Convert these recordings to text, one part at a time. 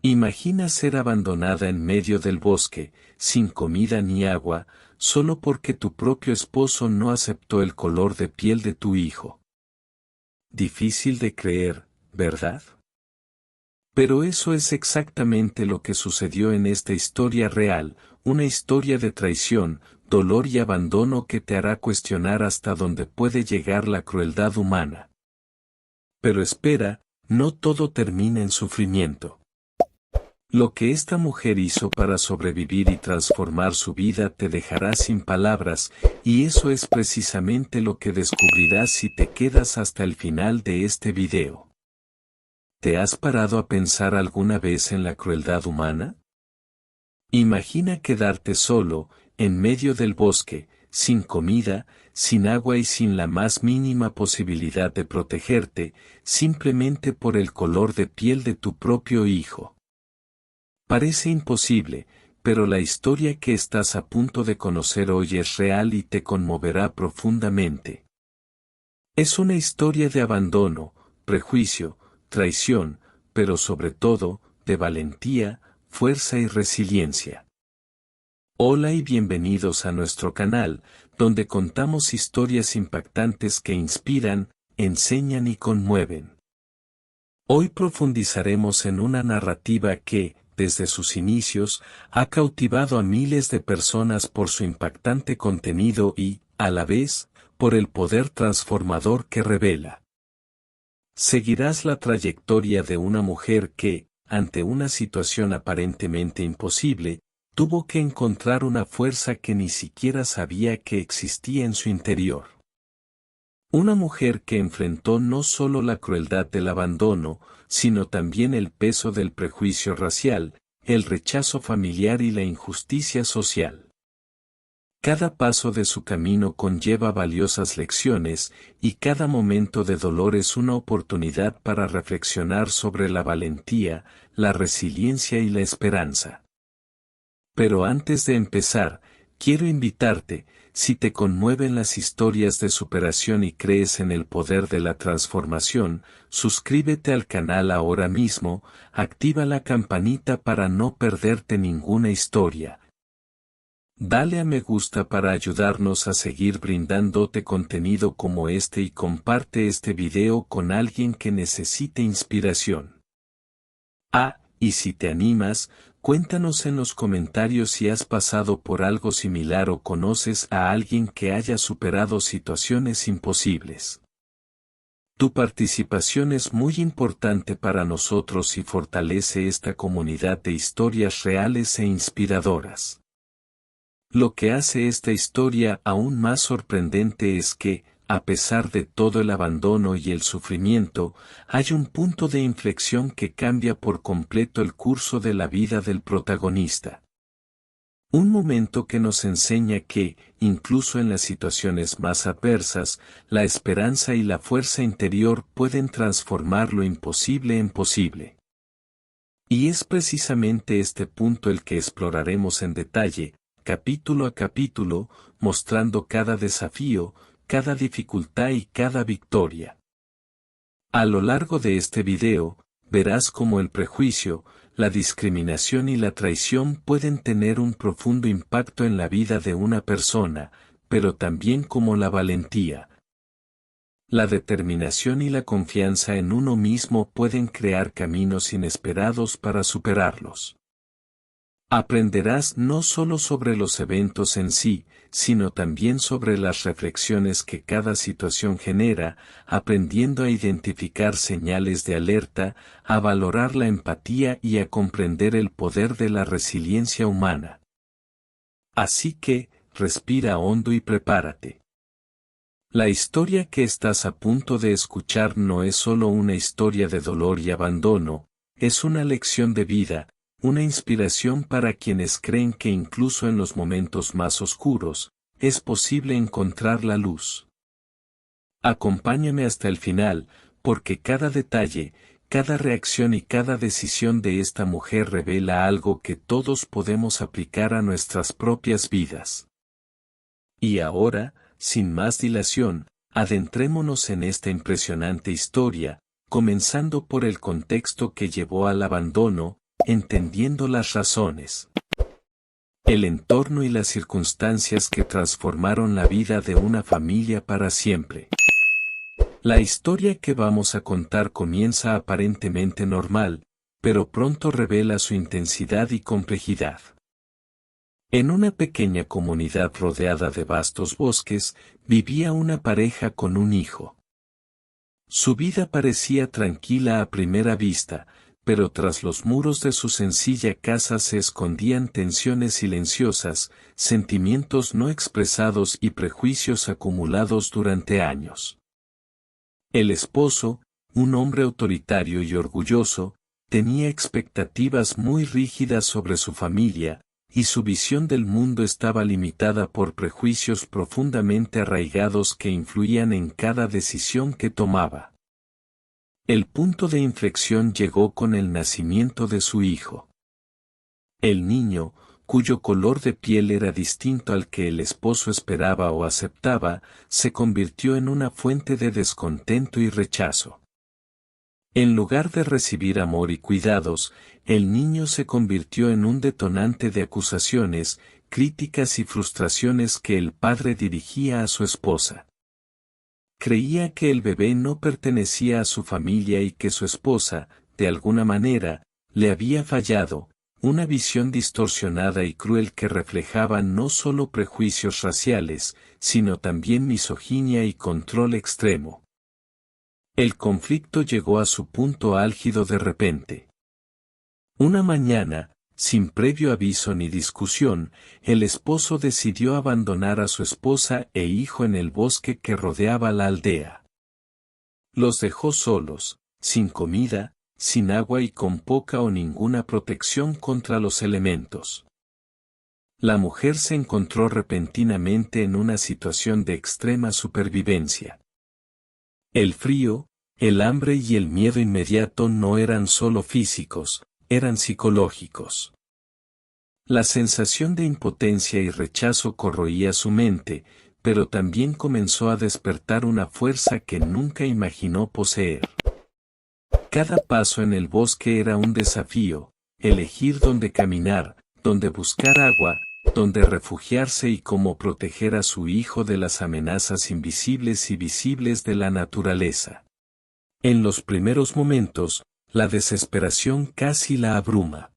Imagina ser abandonada en medio del bosque, sin comida ni agua, solo porque tu propio esposo no aceptó el color de piel de tu hijo. Difícil de creer, ¿verdad? Pero eso es exactamente lo que sucedió en esta historia real, una historia de traición, dolor y abandono que te hará cuestionar hasta dónde puede llegar la crueldad humana. Pero espera, no todo termina en sufrimiento. Lo que esta mujer hizo para sobrevivir y transformar su vida te dejará sin palabras, y eso es precisamente lo que descubrirás si te quedas hasta el final de este video. ¿Te has parado a pensar alguna vez en la crueldad humana? Imagina quedarte solo, en medio del bosque, sin comida, sin agua y sin la más mínima posibilidad de protegerte, simplemente por el color de piel de tu propio hijo. Parece imposible, pero la historia que estás a punto de conocer hoy es real y te conmoverá profundamente. Es una historia de abandono, prejuicio, traición, pero sobre todo, de valentía, fuerza y resiliencia. Hola y bienvenidos a nuestro canal, donde contamos historias impactantes que inspiran, enseñan y conmueven. Hoy profundizaremos en una narrativa que, desde sus inicios, ha cautivado a miles de personas por su impactante contenido y, a la vez, por el poder transformador que revela. Seguirás la trayectoria de una mujer que, ante una situación aparentemente imposible, tuvo que encontrar una fuerza que ni siquiera sabía que existía en su interior. Una mujer que enfrentó no solo la crueldad del abandono, sino también el peso del prejuicio racial, el rechazo familiar y la injusticia social. Cada paso de su camino conlleva valiosas lecciones, y cada momento de dolor es una oportunidad para reflexionar sobre la valentía, la resiliencia y la esperanza. Pero antes de empezar, quiero invitarte, si te conmueven las historias de superación y crees en el poder de la transformación, suscríbete al canal ahora mismo, activa la campanita para no perderte ninguna historia. Dale a me gusta para ayudarnos a seguir brindándote contenido como este y comparte este video con alguien que necesite inspiración. Y si te animas, cuéntanos en los comentarios si has pasado por algo similar o conoces a alguien que haya superado situaciones imposibles. Tu participación es muy importante para nosotros y fortalece esta comunidad de historias reales e inspiradoras. Lo que hace esta historia aún más sorprendente es que, a pesar de todo el abandono y el sufrimiento, hay un punto de inflexión que cambia por completo el curso de la vida del protagonista. Un momento que nos enseña que, incluso en las situaciones más adversas, la esperanza y la fuerza interior pueden transformar lo imposible en posible. Y es precisamente este punto el que exploraremos en detalle, capítulo a capítulo, mostrando cada desafío, cada dificultad y cada victoria. A lo largo de este video, verás cómo el prejuicio, la discriminación y la traición pueden tener un profundo impacto en la vida de una persona, pero también cómo la valentía, la determinación y la confianza en uno mismo pueden crear caminos inesperados para superarlos. Aprenderás no solo sobre los eventos en sí, sino también sobre las reflexiones que cada situación genera, aprendiendo a identificar señales de alerta, a valorar la empatía y a comprender el poder de la resiliencia humana. Así que, respira hondo y prepárate. La historia que estás a punto de escuchar no es solo una historia de dolor y abandono, es una lección de vida, una inspiración para quienes creen que incluso en los momentos más oscuros, es posible encontrar la luz. Acompáñame hasta el final, porque cada detalle, cada reacción y cada decisión de esta mujer revela algo que todos podemos aplicar a nuestras propias vidas. Y ahora, sin más dilación, adentrémonos en esta impresionante historia, comenzando por el contexto que llevó al abandono, entendiendo las razones, el entorno y las circunstancias que transformaron la vida de una familia para siempre. La historia que vamos a contar comienza aparentemente normal, pero pronto revela su intensidad y complejidad. En una pequeña comunidad rodeada de vastos bosques, vivía una pareja con un hijo. Su vida parecía tranquila a primera vista, pero tras los muros de su sencilla casa se escondían tensiones silenciosas, sentimientos no expresados y prejuicios acumulados durante años. El esposo, un hombre autoritario y orgulloso, tenía expectativas muy rígidas sobre su familia, y su visión del mundo estaba limitada por prejuicios profundamente arraigados que influían en cada decisión que tomaba. El punto de inflexión llegó con el nacimiento de su hijo. El niño, cuyo color de piel era distinto al que el esposo esperaba o aceptaba, se convirtió en una fuente de descontento y rechazo. En lugar de recibir amor y cuidados, el niño se convirtió en un detonante de acusaciones, críticas y frustraciones que el padre dirigía a su esposa. Creía que el bebé no pertenecía a su familia y que su esposa, de alguna manera, le había fallado, una visión distorsionada y cruel que reflejaba no solo prejuicios raciales, sino también misoginia y control extremo. El conflicto llegó a su punto álgido de repente. Una mañana, sin previo aviso ni discusión, el esposo decidió abandonar a su esposa e hijo en el bosque que rodeaba la aldea. Los dejó solos, sin comida, sin agua y con poca o ninguna protección contra los elementos. La mujer se encontró repentinamente en una situación de extrema supervivencia. El frío, el hambre y el miedo inmediato no eran solo físicos, eran psicológicos. La sensación de impotencia y rechazo corroía su mente, pero también comenzó a despertar una fuerza que nunca imaginó poseer. Cada paso en el bosque era un desafío, elegir dónde caminar, dónde buscar agua, dónde refugiarse y cómo proteger a su hijo de las amenazas invisibles y visibles de la naturaleza. En los primeros momentos, la desesperación casi la abruma.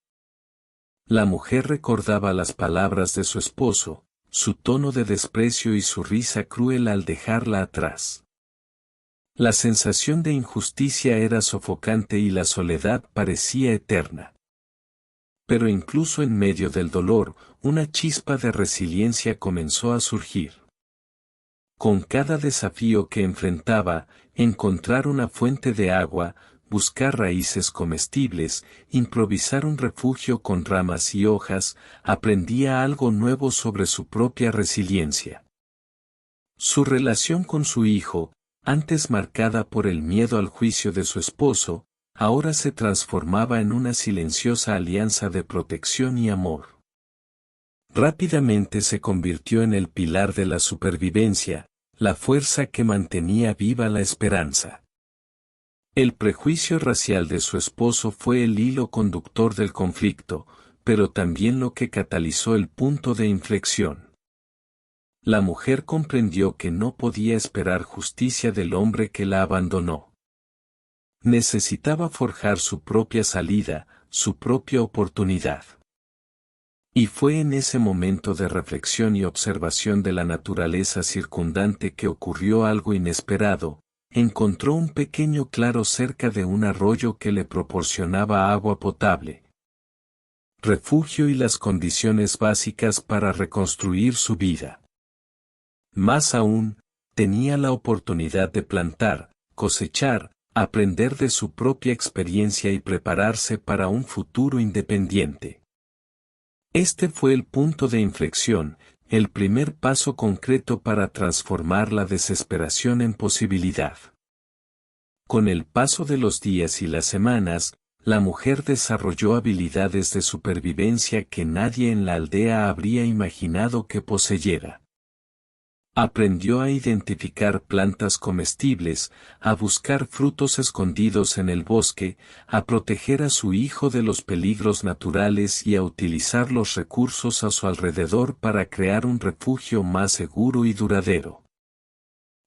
La mujer recordaba las palabras de su esposo, su tono de desprecio y su risa cruel al dejarla atrás. La sensación de injusticia era sofocante y la soledad parecía eterna. Pero incluso en medio del dolor, una chispa de resiliencia comenzó a surgir. Con cada desafío que enfrentaba, encontrar una fuente de agua, buscar raíces comestibles, improvisar un refugio con ramas y hojas, aprendía algo nuevo sobre su propia resiliencia. Su relación con su hijo, antes marcada por el miedo al juicio de su esposo, ahora se transformaba en una silenciosa alianza de protección y amor. Rápidamente se convirtió en el pilar de la supervivencia, la fuerza que mantenía viva la esperanza. El prejuicio racial de su esposo fue el hilo conductor del conflicto, pero también lo que catalizó el punto de inflexión. La mujer comprendió que no podía esperar justicia del hombre que la abandonó. Necesitaba forjar su propia salida, su propia oportunidad. Y fue en ese momento de reflexión y observación de la naturaleza circundante que ocurrió algo inesperado. Encontró un pequeño claro cerca de un arroyo que le proporcionaba agua potable, refugio y las condiciones básicas para reconstruir su vida. Más aún, tenía la oportunidad de plantar, cosechar, aprender de su propia experiencia y prepararse para un futuro independiente. Este fue el punto de inflexión, el primer paso concreto para transformar la desesperación en posibilidad. Con el paso de los días y las semanas, la mujer desarrolló habilidades de supervivencia que nadie en la aldea habría imaginado que poseyera. Aprendió a identificar plantas comestibles, a buscar frutos escondidos en el bosque, a proteger a su hijo de los peligros naturales y a utilizar los recursos a su alrededor para crear un refugio más seguro y duradero.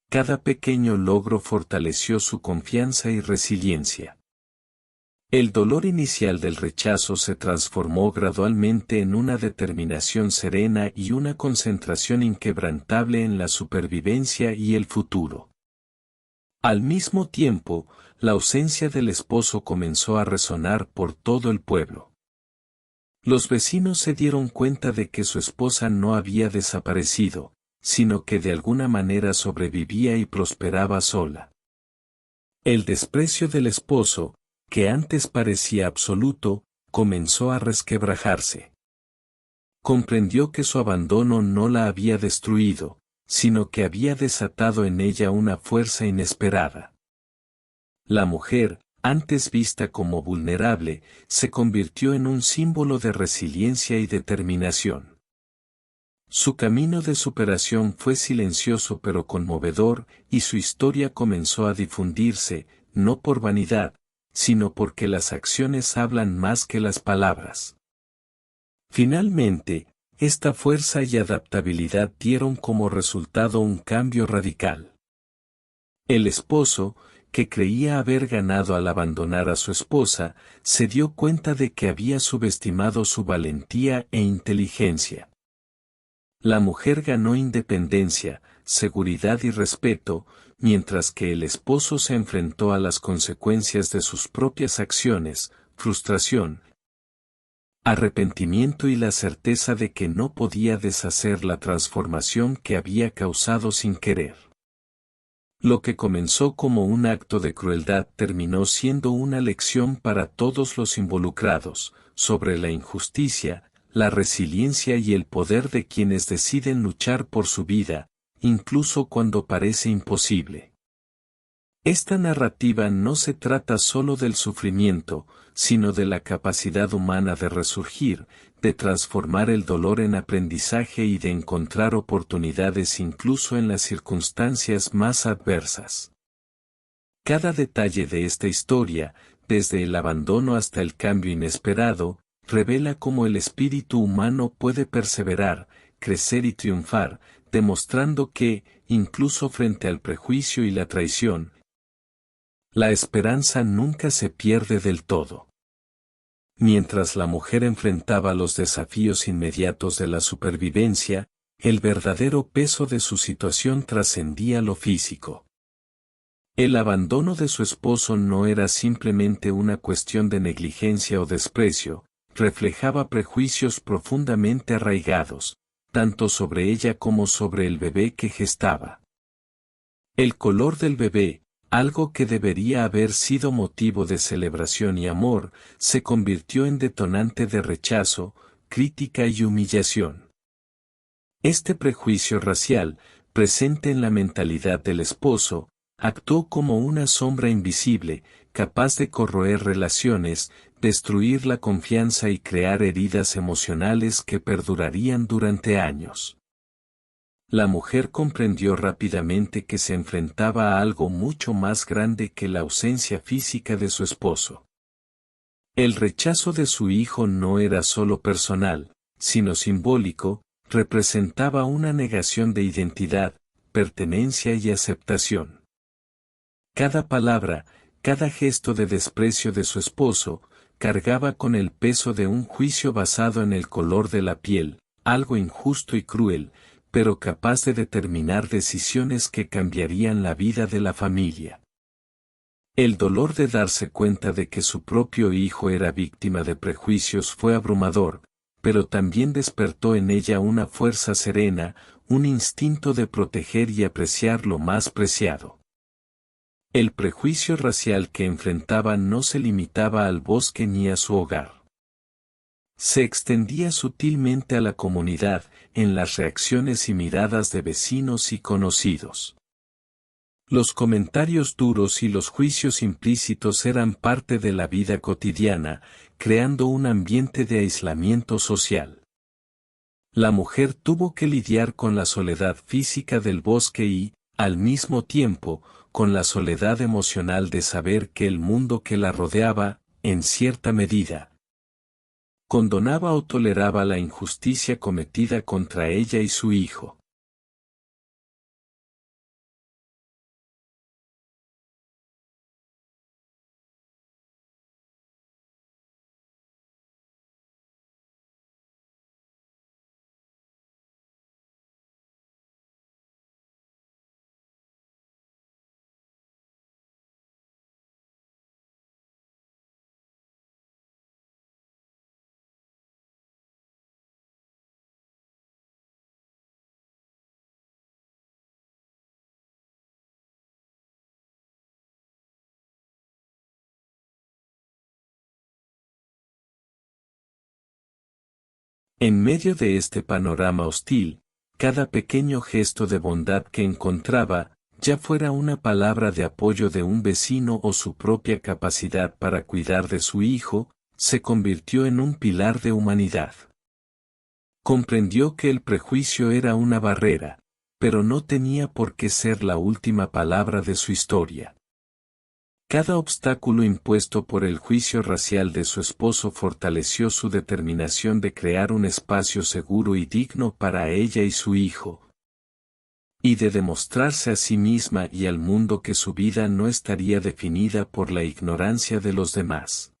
Cada pequeño logro fortaleció su confianza y resiliencia. El dolor inicial del rechazo se transformó gradualmente en una determinación serena y una concentración inquebrantable en la supervivencia y el futuro. Al mismo tiempo, la ausencia del esposo comenzó a resonar por todo el pueblo. Los vecinos se dieron cuenta de que su esposa no había desaparecido, sino que de alguna manera sobrevivía y prosperaba sola. El desprecio del esposo, que antes parecía absoluto, comenzó a resquebrajarse. Comprendió que su abandono no la había destruido, sino que había desatado en ella una fuerza inesperada. La mujer, antes vista como vulnerable, se convirtió en un símbolo de resiliencia y determinación. Su camino de superación fue silencioso pero conmovedor, y su historia comenzó a difundirse, no por vanidad, sino porque las acciones hablan más que las palabras. Finalmente, esta fuerza y adaptabilidad dieron como resultado un cambio radical. El esposo, que creía haber ganado al abandonar a su esposa, se dio cuenta de que había subestimado su valentía e inteligencia. La mujer ganó independencia, seguridad y respeto, mientras que el esposo se enfrentó a las consecuencias de sus propias acciones, frustración, arrepentimiento y la certeza de que no podía deshacer la transformación que había causado sin querer. Lo que comenzó como un acto de crueldad terminó siendo una lección para todos los involucrados, sobre la injusticia, la resiliencia y el poder de quienes deciden luchar por su vida, incluso cuando parece imposible. Esta narrativa no se trata solo del sufrimiento, sino de la capacidad humana de resurgir, de transformar el dolor en aprendizaje y de encontrar oportunidades incluso en las circunstancias más adversas. Cada detalle de esta historia, desde el abandono hasta el cambio inesperado, revela cómo el espíritu humano puede perseverar, crecer y triunfar, demostrando que, incluso frente al prejuicio y la traición, la esperanza nunca se pierde del todo. Mientras la mujer enfrentaba los desafíos inmediatos de la supervivencia, el verdadero peso de su situación trascendía lo físico. El abandono de su esposo no era simplemente una cuestión de negligencia o desprecio, reflejaba prejuicios profundamente arraigados, tanto sobre ella como sobre el bebé que gestaba. El color del bebé, algo que debería haber sido motivo de celebración y amor, se convirtió en detonante de rechazo, crítica y humillación. Este prejuicio racial, presente en la mentalidad del esposo, actuó como una sombra invisible, capaz de corroer relaciones, destruir la confianza y crear heridas emocionales que perdurarían durante años. La mujer comprendió rápidamente que se enfrentaba a algo mucho más grande que la ausencia física de su esposo. El rechazo de su hijo no era solo personal, sino simbólico, representaba una negación de identidad, pertenencia y aceptación. Cada palabra, cada gesto de desprecio de su esposo, cargaba con el peso de un juicio basado en el color de la piel, algo injusto y cruel, pero capaz de determinar decisiones que cambiarían la vida de la familia. El dolor de darse cuenta de que su propio hijo era víctima de prejuicios fue abrumador, pero también despertó en ella una fuerza serena, un instinto de proteger y apreciar lo más preciado. El prejuicio racial que enfrentaba no se limitaba al bosque ni a su hogar. Se extendía sutilmente a la comunidad, en las reacciones y miradas de vecinos y conocidos. Los comentarios duros y los juicios implícitos eran parte de la vida cotidiana, creando un ambiente de aislamiento social. La mujer tuvo que lidiar con la soledad física del bosque y, al mismo tiempo, con la soledad emocional de saber que el mundo que la rodeaba, en cierta medida, condonaba o toleraba la injusticia cometida contra ella y su hijo. En medio de este panorama hostil, cada pequeño gesto de bondad que encontraba, ya fuera una palabra de apoyo de un vecino o su propia capacidad para cuidar de su hijo, se convirtió en un pilar de humanidad. Comprendió que el prejuicio era una barrera, pero no tenía por qué ser la última palabra de su historia. Cada obstáculo impuesto por el juicio racial de su esposo fortaleció su determinación de crear un espacio seguro y digno para ella y su hijo, y de demostrarse a sí misma y al mundo que su vida no estaría definida por la ignorancia de los demás.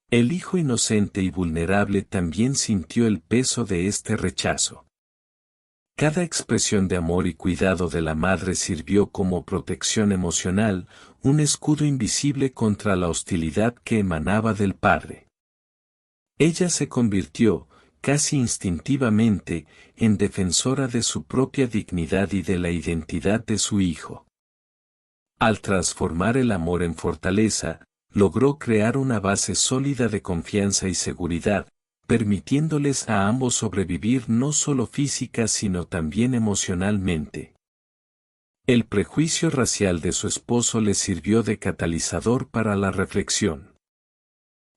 El hijo inocente y vulnerable también sintió el peso de este rechazo. Cada expresión de amor y cuidado de la madre sirvió como protección emocional, un escudo invisible contra la hostilidad que emanaba del padre. Ella se convirtió, casi instintivamente, en defensora de su propia dignidad y de la identidad de su hijo. Al transformar el amor en fortaleza, logró crear una base sólida de confianza y seguridad, permitiéndoles a ambos sobrevivir no solo física sino también emocionalmente. El prejuicio racial de su esposo le sirvió de catalizador para la reflexión.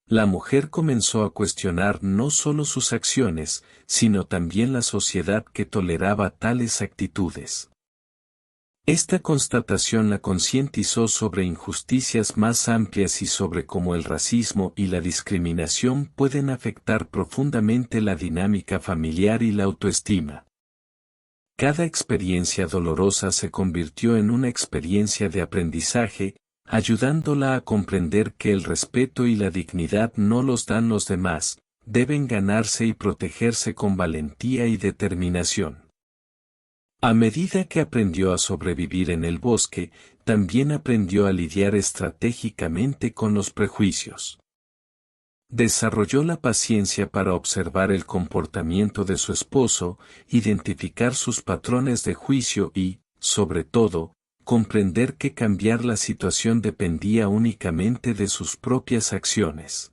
La mujer comenzó a cuestionar no solo sus acciones, sino también la sociedad que toleraba tales actitudes. Esta constatación la concientizó sobre injusticias más amplias y sobre cómo el racismo y la discriminación pueden afectar profundamente la dinámica familiar y la autoestima. Cada experiencia dolorosa se convirtió en una experiencia de aprendizaje, ayudándola a comprender que el respeto y la dignidad no los dan los demás, deben ganarse y protegerse con valentía y determinación. A medida que aprendió a sobrevivir en el bosque, también aprendió a lidiar estratégicamente con los prejuicios. Desarrolló la paciencia para observar el comportamiento de su esposo, identificar sus patrones de juicio y, sobre todo, comprender que cambiar la situación dependía únicamente de sus propias acciones.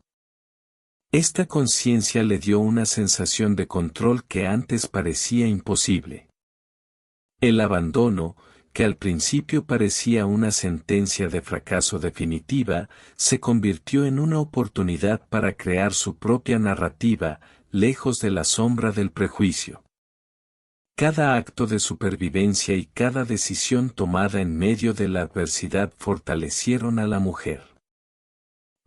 Esta conciencia le dio una sensación de control que antes parecía imposible. El abandono, que al principio parecía una sentencia de fracaso definitiva, se convirtió en una oportunidad para crear su propia narrativa, lejos de la sombra del prejuicio. Cada acto de supervivencia y cada decisión tomada en medio de la adversidad fortalecieron a la mujer.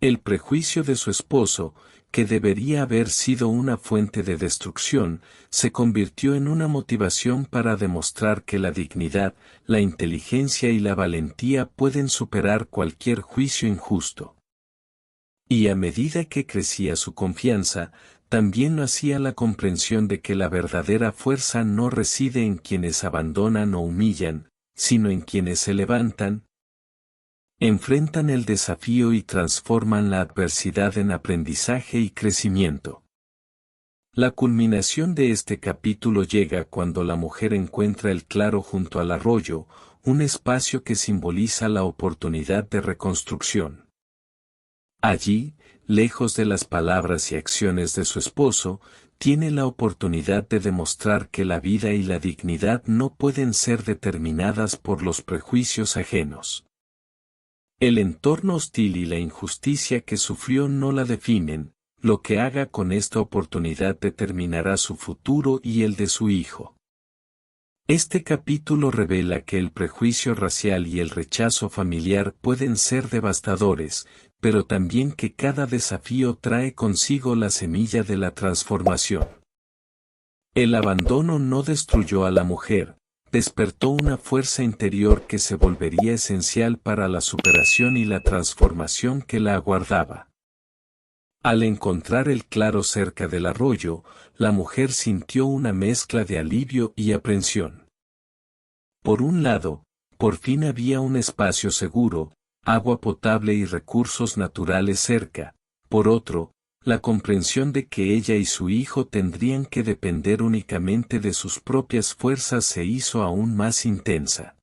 El prejuicio de su esposo, que debería haber sido una fuente de destrucción, se convirtió en una motivación para demostrar que la dignidad, la inteligencia y la valentía pueden superar cualquier juicio injusto. Y a medida que crecía su confianza, también lo hacía la comprensión de que la verdadera fuerza no reside en quienes abandonan o humillan, sino en quienes se levantan, enfrentan el desafío y transforman la adversidad en aprendizaje y crecimiento. La culminación de este capítulo llega cuando la mujer encuentra el claro junto al arroyo, un espacio que simboliza la oportunidad de reconstrucción. Allí, lejos de las palabras y acciones de su esposo, tiene la oportunidad de demostrar que la vida y la dignidad no pueden ser determinadas por los prejuicios ajenos. El entorno hostil y la injusticia que sufrió no la definen, Lo que haga con esta oportunidad determinará su futuro y el de su hijo. Este capítulo revela que el prejuicio racial y el rechazo familiar pueden ser devastadores, pero también que cada desafío trae consigo la semilla de la transformación. El abandono no destruyó a la mujer, despertó una fuerza interior que se volvería esencial para la superación y la transformación que la aguardaba. Al encontrar el claro cerca del arroyo, la mujer sintió una mezcla de alivio y aprensión. Por un lado, por fin había un espacio seguro, agua potable y recursos naturales cerca; por otro, la comprensión de que ella y su hijo tendrían que depender únicamente de sus propias fuerzas se hizo aún más intensa.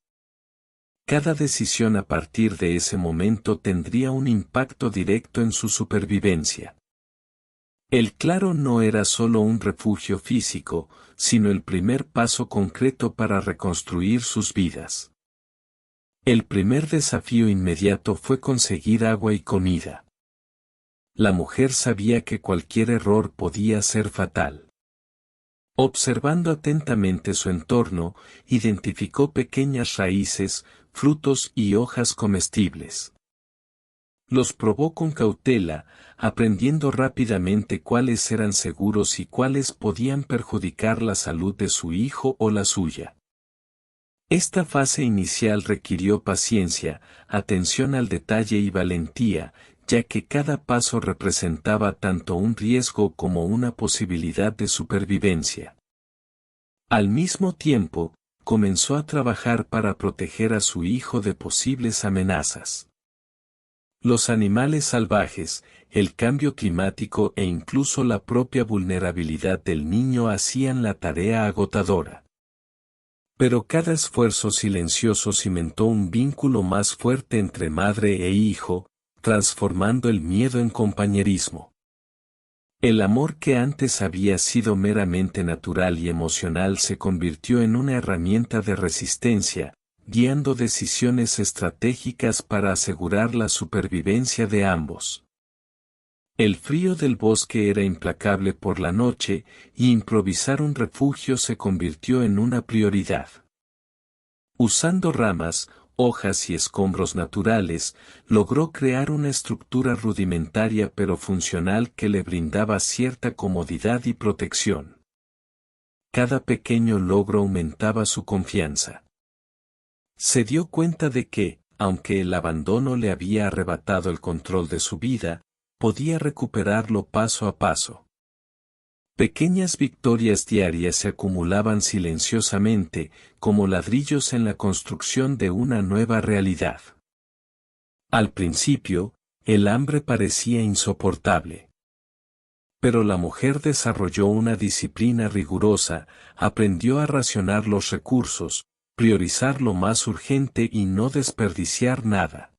Cada decisión a partir de ese momento tendría un impacto directo en su supervivencia. El claro no era solo un refugio físico, sino el primer paso concreto para reconstruir sus vidas. El primer desafío inmediato fue conseguir agua y comida. La mujer sabía que cualquier error podía ser fatal. Observando atentamente su entorno, identificó pequeñas raíces, frutos y hojas comestibles. Los probó con cautela, aprendiendo rápidamente cuáles eran seguros y cuáles podían perjudicar la salud de su hijo o la suya. Esta fase inicial requirió paciencia, atención al detalle y valentía, ya que cada paso representaba tanto un riesgo como una posibilidad de supervivencia. Al mismo tiempo, comenzó a trabajar para proteger a su hijo de posibles amenazas. Los animales salvajes, el cambio climático e incluso la propia vulnerabilidad del niño hacían la tarea agotadora. Pero cada esfuerzo silencioso cimentó un vínculo más fuerte entre madre e hijo, transformando el miedo en compañerismo. El amor que antes había sido meramente natural y emocional se convirtió en una herramienta de resistencia, guiando decisiones estratégicas para asegurar la supervivencia de ambos. El frío del bosque era implacable por la noche, y improvisar un refugio se convirtió en una prioridad. Usando ramas, hojas y escombros naturales, logró crear una estructura rudimentaria pero funcional que le brindaba cierta comodidad y protección. Cada pequeño logro aumentaba su confianza. Se dio cuenta de que, aunque el abandono le había arrebatado el control de su vida, podía recuperarlo paso a paso. Pequeñas victorias diarias se acumulaban silenciosamente, como ladrillos en la construcción de una nueva realidad. Al principio, el hambre parecía insoportable. Pero la mujer desarrolló una disciplina rigurosa, aprendió a racionar los recursos, priorizar lo más urgente y no desperdiciar nada.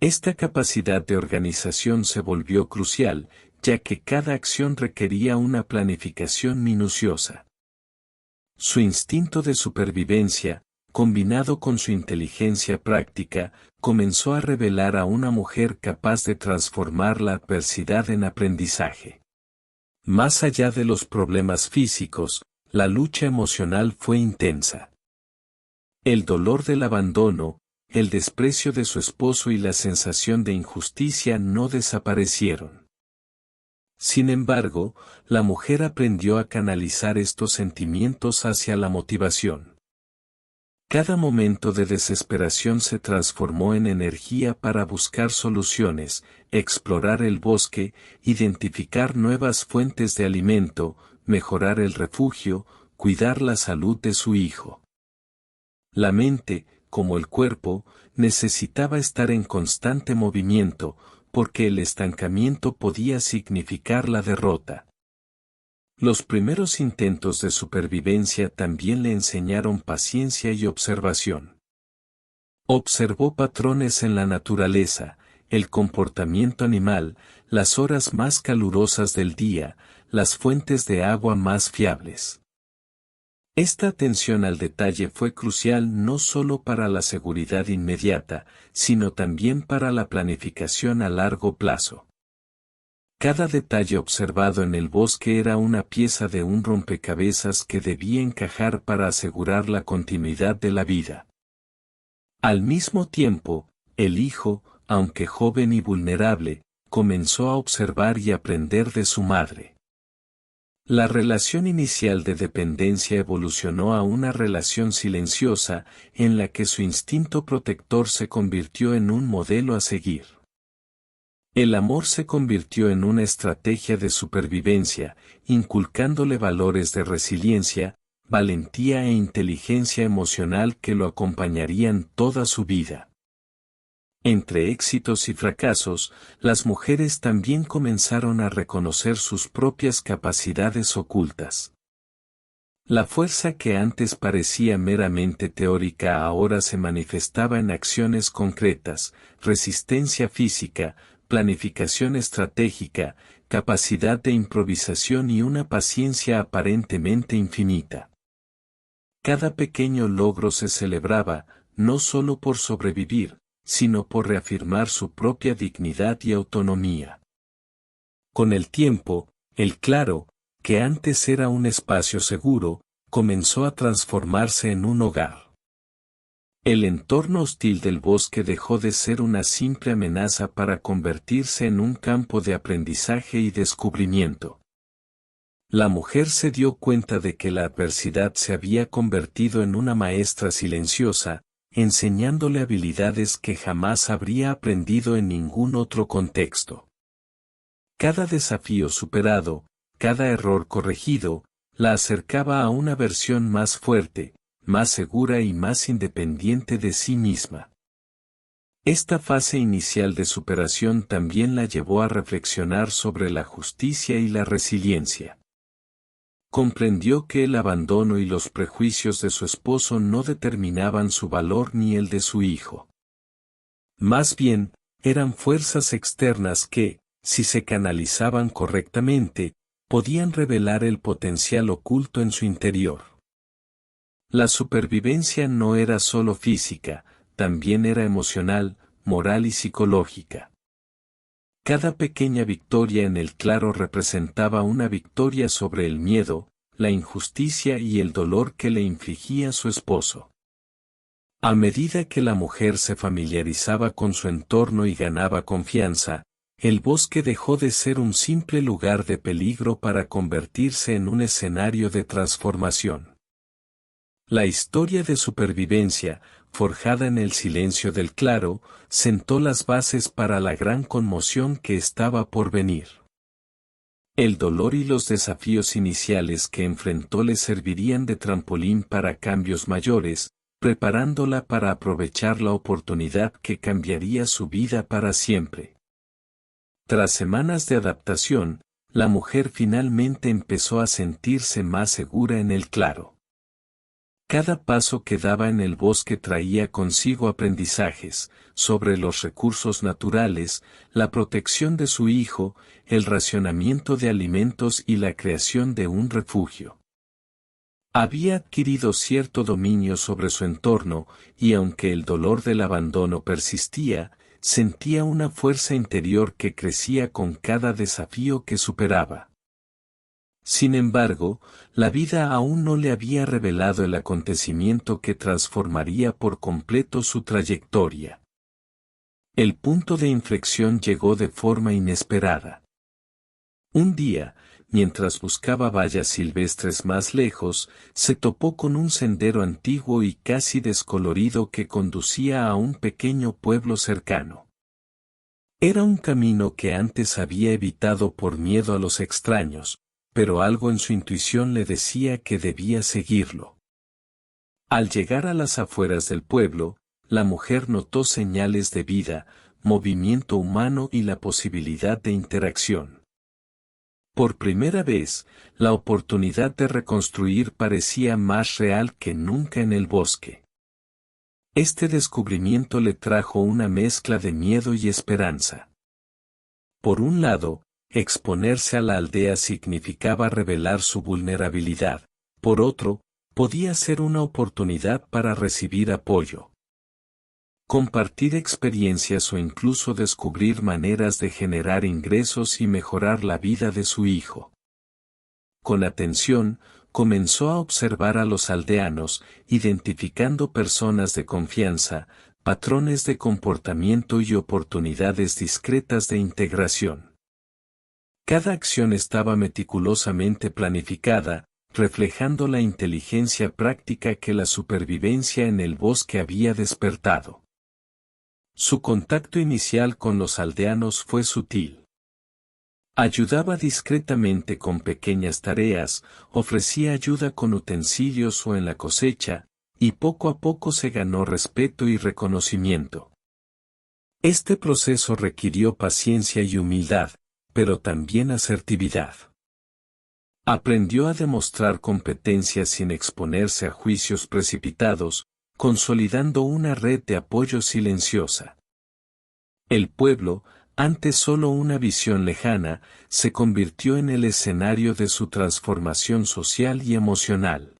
Esta capacidad de organización se volvió crucial, ya que cada acción requería una planificación minuciosa. Su instinto de supervivencia, combinado con su inteligencia práctica, comenzó a revelar a una mujer capaz de transformar la adversidad en aprendizaje. Más allá de los problemas físicos, la lucha emocional fue intensa. El dolor del abandono, el desprecio de su esposo y la sensación de injusticia no desaparecieron. Sin embargo, la mujer aprendió a canalizar estos sentimientos hacia la motivación. Cada momento de desesperación se transformó en energía para buscar soluciones, explorar el bosque, identificar nuevas fuentes de alimento, mejorar el refugio, cuidar la salud de su hijo. La mente, como el cuerpo, necesitaba estar en constante movimiento, porque el estancamiento podía significar la derrota. Los primeros intentos de supervivencia también le enseñaron paciencia y observación. Observó patrones en la naturaleza, el comportamiento animal, las horas más calurosas del día, las fuentes de agua más fiables. Esta atención al detalle fue crucial no solo para la seguridad inmediata, sino también para la planificación a largo plazo. Cada detalle observado en el bosque era una pieza de un rompecabezas que debía encajar para asegurar la continuidad de la vida. Al mismo tiempo, el hijo, aunque joven y vulnerable, comenzó a observar y aprender de su madre. La relación inicial de dependencia evolucionó a una relación silenciosa, en la que su instinto protector se convirtió en un modelo a seguir. El amor se convirtió en una estrategia de supervivencia, inculcándole valores de resiliencia, valentía e inteligencia emocional que lo acompañarían toda su vida. Entre éxitos y fracasos, las mujeres también comenzaron a reconocer sus propias capacidades ocultas. La fuerza que antes parecía meramente teórica ahora se manifestaba en acciones concretas, resistencia física, planificación estratégica, capacidad de improvisación y una paciencia aparentemente infinita. Cada pequeño logro se celebraba, no solo por sobrevivir, sino por reafirmar su propia dignidad y autonomía. Con el tiempo, el claro, que antes era un espacio seguro, comenzó a transformarse en un hogar. El entorno hostil del bosque dejó de ser una simple amenaza para convertirse en un campo de aprendizaje y descubrimiento. La mujer se dio cuenta de que la adversidad se había convertido en una maestra silenciosa, enseñándole habilidades que jamás habría aprendido en ningún otro contexto. Cada desafío superado, cada error corregido, la acercaba a una versión más fuerte, más segura y más independiente de sí misma. Esta fase inicial de superación también la llevó a reflexionar sobre la justicia y la resiliencia. Comprendió que el abandono y los prejuicios de su esposo no determinaban su valor ni el de su hijo. Más bien, eran fuerzas externas que, si se canalizaban correctamente, podían revelar el potencial oculto en su interior. La supervivencia no era solo física, también era emocional, moral y psicológica. Cada pequeña victoria en el claro representaba una victoria sobre el miedo, la injusticia y el dolor que le infligía su esposo. A medida que la mujer se familiarizaba con su entorno y ganaba confianza, el bosque dejó de ser un simple lugar de peligro para convertirse en un escenario de transformación. La historia de supervivencia, forjada en el silencio del claro, sentó las bases para la gran conmoción que estaba por venir. El dolor y los desafíos iniciales que enfrentó le servirían de trampolín para cambios mayores, preparándola para aprovechar la oportunidad que cambiaría su vida para siempre. Tras semanas de adaptación, la mujer finalmente empezó a sentirse más segura en el claro. Cada paso que daba en el bosque traía consigo aprendizajes sobre los recursos naturales, la protección de su hijo, el racionamiento de alimentos y la creación de un refugio. Había adquirido cierto dominio sobre su entorno, y aunque el dolor del abandono persistía, sentía una fuerza interior que crecía con cada desafío que superaba. Sin embargo, la vida aún no le había revelado el acontecimiento que transformaría por completo su trayectoria. El punto de inflexión llegó de forma inesperada. Un día, mientras buscaba vallas silvestres más lejos, se topó con un sendero antiguo y casi descolorido que conducía a un pequeño pueblo cercano. Era un camino que antes había evitado por miedo a los extraños, pero algo en su intuición le decía que debía seguirlo. Al llegar a las afueras del pueblo, la mujer notó señales de vida, movimiento humano y la posibilidad de interacción. Por primera vez, la oportunidad de reconstruir parecía más real que nunca en el bosque. Este descubrimiento le trajo una mezcla de miedo y esperanza. Por un lado, exponerse a la aldea significaba revelar su vulnerabilidad, por otro, podía ser una oportunidad para recibir apoyo. compartir experiencias o incluso descubrir maneras de generar ingresos y mejorar la vida de su hijo. Con atención, comenzó a observar a los aldeanos, identificando personas de confianza, patrones de comportamiento y oportunidades discretas de integración. Cada acción estaba meticulosamente planificada, reflejando la inteligencia práctica que la supervivencia en el bosque había despertado. Su contacto inicial con los aldeanos fue sutil. Ayudaba discretamente con pequeñas tareas, ofrecía ayuda con utensilios o en la cosecha, y poco a poco se ganó respeto y reconocimiento. Este proceso requirió paciencia y humildad, pero también asertividad. Aprendió a demostrar competencia sin exponerse a juicios precipitados, consolidando una red de apoyo silenciosa. El pueblo, antes solo una visión lejana, se convirtió en el escenario de su transformación social y emocional.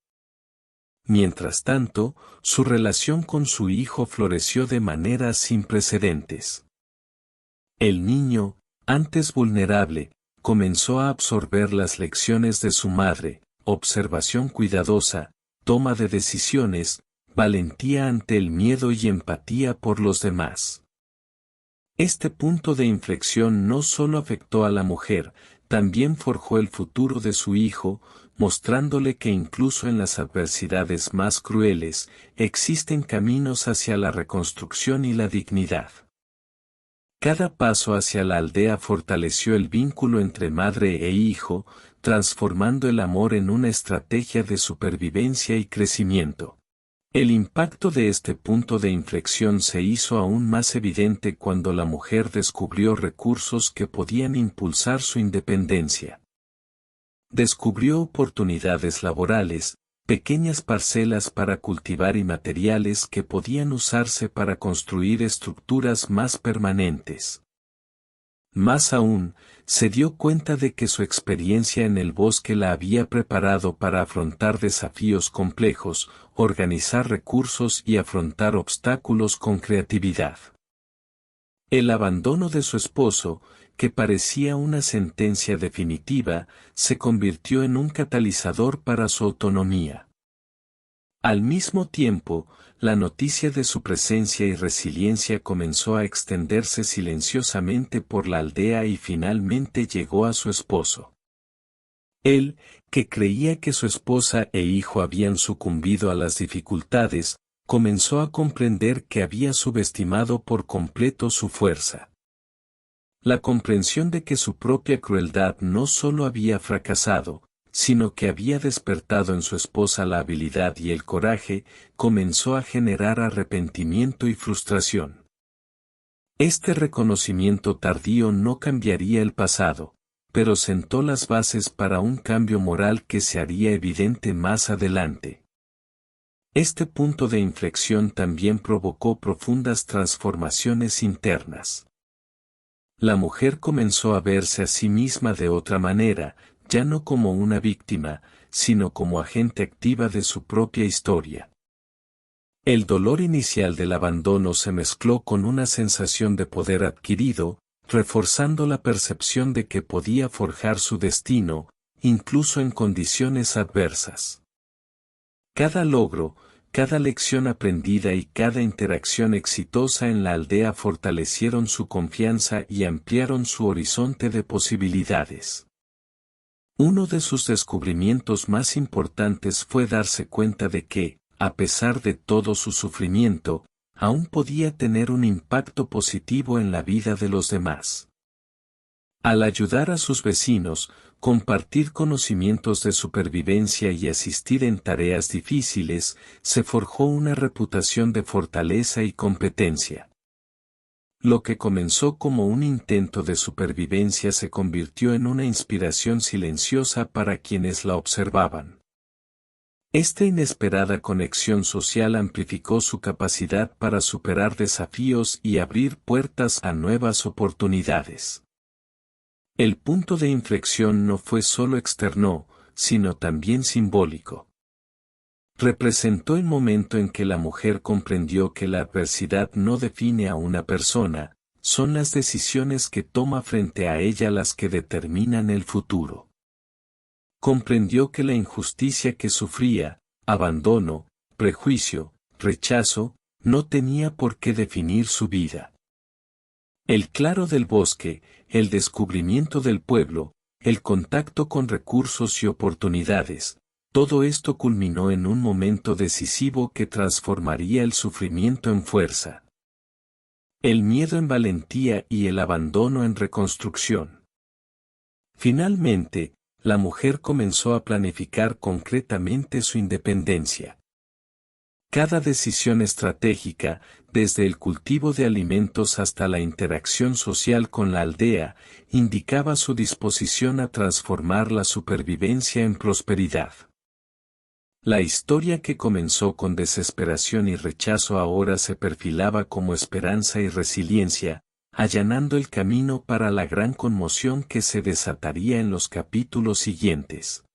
Mientras tanto, su relación con su hijo floreció de manera sin precedentes. El niño, antes vulnerable, comenzó a absorber las lecciones de su madre, observación cuidadosa, toma de decisiones, valentía ante el miedo y empatía por los demás. Este punto de inflexión no solo afectó a la mujer, también forjó el futuro de su hijo, mostrándole que incluso en las adversidades más crueles, existen caminos hacia la reconstrucción y la dignidad. Cada paso hacia la aldea fortaleció el vínculo entre madre e hijo, transformando el amor en una estrategia de supervivencia y crecimiento. El impacto de este punto de inflexión se hizo aún más evidente cuando la mujer descubrió recursos que podían impulsar su independencia. Descubrió oportunidades laborales, pequeñas parcelas para cultivar y materiales que podían usarse para construir estructuras más permanentes. Más aún, se dio cuenta de que su experiencia en el bosque la había preparado para afrontar desafíos complejos, organizar recursos y afrontar obstáculos con creatividad. El abandono de su esposo, que parecía una sentencia definitiva, se convirtió en un catalizador para su autonomía. Al mismo tiempo, la noticia de su presencia y resiliencia comenzó a extenderse silenciosamente por la aldea y finalmente llegó a su esposo. Él, que creía que su esposa e hijo habían sucumbido a las dificultades, comenzó a comprender que había subestimado por completo su fuerza. La comprensión de que su propia crueldad no solo había fracasado, sino que había despertado en su esposa la habilidad y el coraje, comenzó a generar arrepentimiento y frustración. Este reconocimiento tardío no cambiaría el pasado, pero sentó las bases para un cambio moral que se haría evidente más adelante. Este punto de inflexión también provocó profundas transformaciones internas. La mujer comenzó a verse a sí misma de otra manera, ya no como una víctima, sino como agente activa de su propia historia. El dolor inicial del abandono se mezcló con una sensación de poder adquirido, reforzando la percepción de que podía forjar su destino, incluso en condiciones adversas. Cada logro, cada lección aprendida y cada interacción exitosa en la aldea fortalecieron su confianza y ampliaron su horizonte de posibilidades. Uno de sus descubrimientos más importantes fue darse cuenta de que, a pesar de todo su sufrimiento, aún podía tener un impacto positivo en la vida de los demás. Al ayudar a sus vecinos, compartir conocimientos de supervivencia y asistir en tareas difíciles, se forjó una reputación de fortaleza y competencia. Lo que comenzó como un intento de supervivencia se convirtió en una inspiración silenciosa para quienes la observaban. Esta inesperada conexión social amplificó su capacidad para superar desafíos y abrir puertas a nuevas oportunidades. El punto de inflexión no fue solo externo, sino también simbólico. representó el momento en que la mujer comprendió que la adversidad no define a una persona, son las decisiones que toma frente a ella las que determinan el futuro. Comprendió que la injusticia que sufría, abandono, prejuicio, rechazo, no tenía por qué definir su vida. El claro del bosque, el descubrimiento del pueblo, el contacto con recursos y oportunidades, todo esto culminó en un momento decisivo que transformaría el sufrimiento en fuerza. El miedo en valentía y el abandono en reconstrucción. Finalmente, la mujer comenzó a planificar concretamente su independencia. Cada decisión estratégica, desde el cultivo de alimentos hasta la interacción social con la aldea, indicaba su disposición a transformar la supervivencia en prosperidad. La historia que comenzó con desesperación y rechazo ahora se perfilaba como esperanza y resiliencia, allanando el camino para la gran conmoción que se desataría en los capítulos siguientes.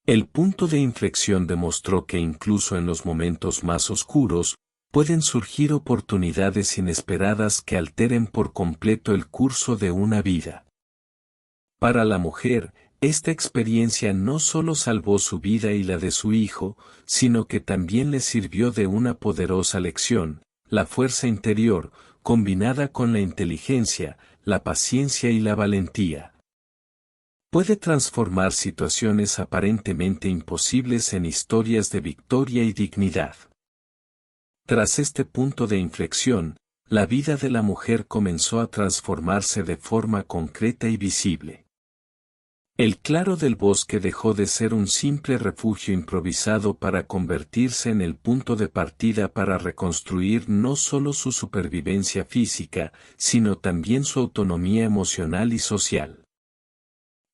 El punto de inflexión demostró que incluso en los momentos más oscuros, pueden surgir oportunidades inesperadas que alteren por completo el curso de una vida. Para la mujer, esta experiencia no solo salvó su vida y la de su hijo, sino que también le sirvió de una poderosa lección, la fuerza interior, combinada con la inteligencia, la paciencia y la valentía. Puede transformar situaciones aparentemente imposibles en historias de victoria y dignidad. Tras este punto de inflexión, la vida de la mujer comenzó a transformarse de forma concreta y visible. El claro del bosque dejó de ser un simple refugio improvisado para convertirse en el punto de partida para reconstruir no solo su supervivencia física, sino también su autonomía emocional y social.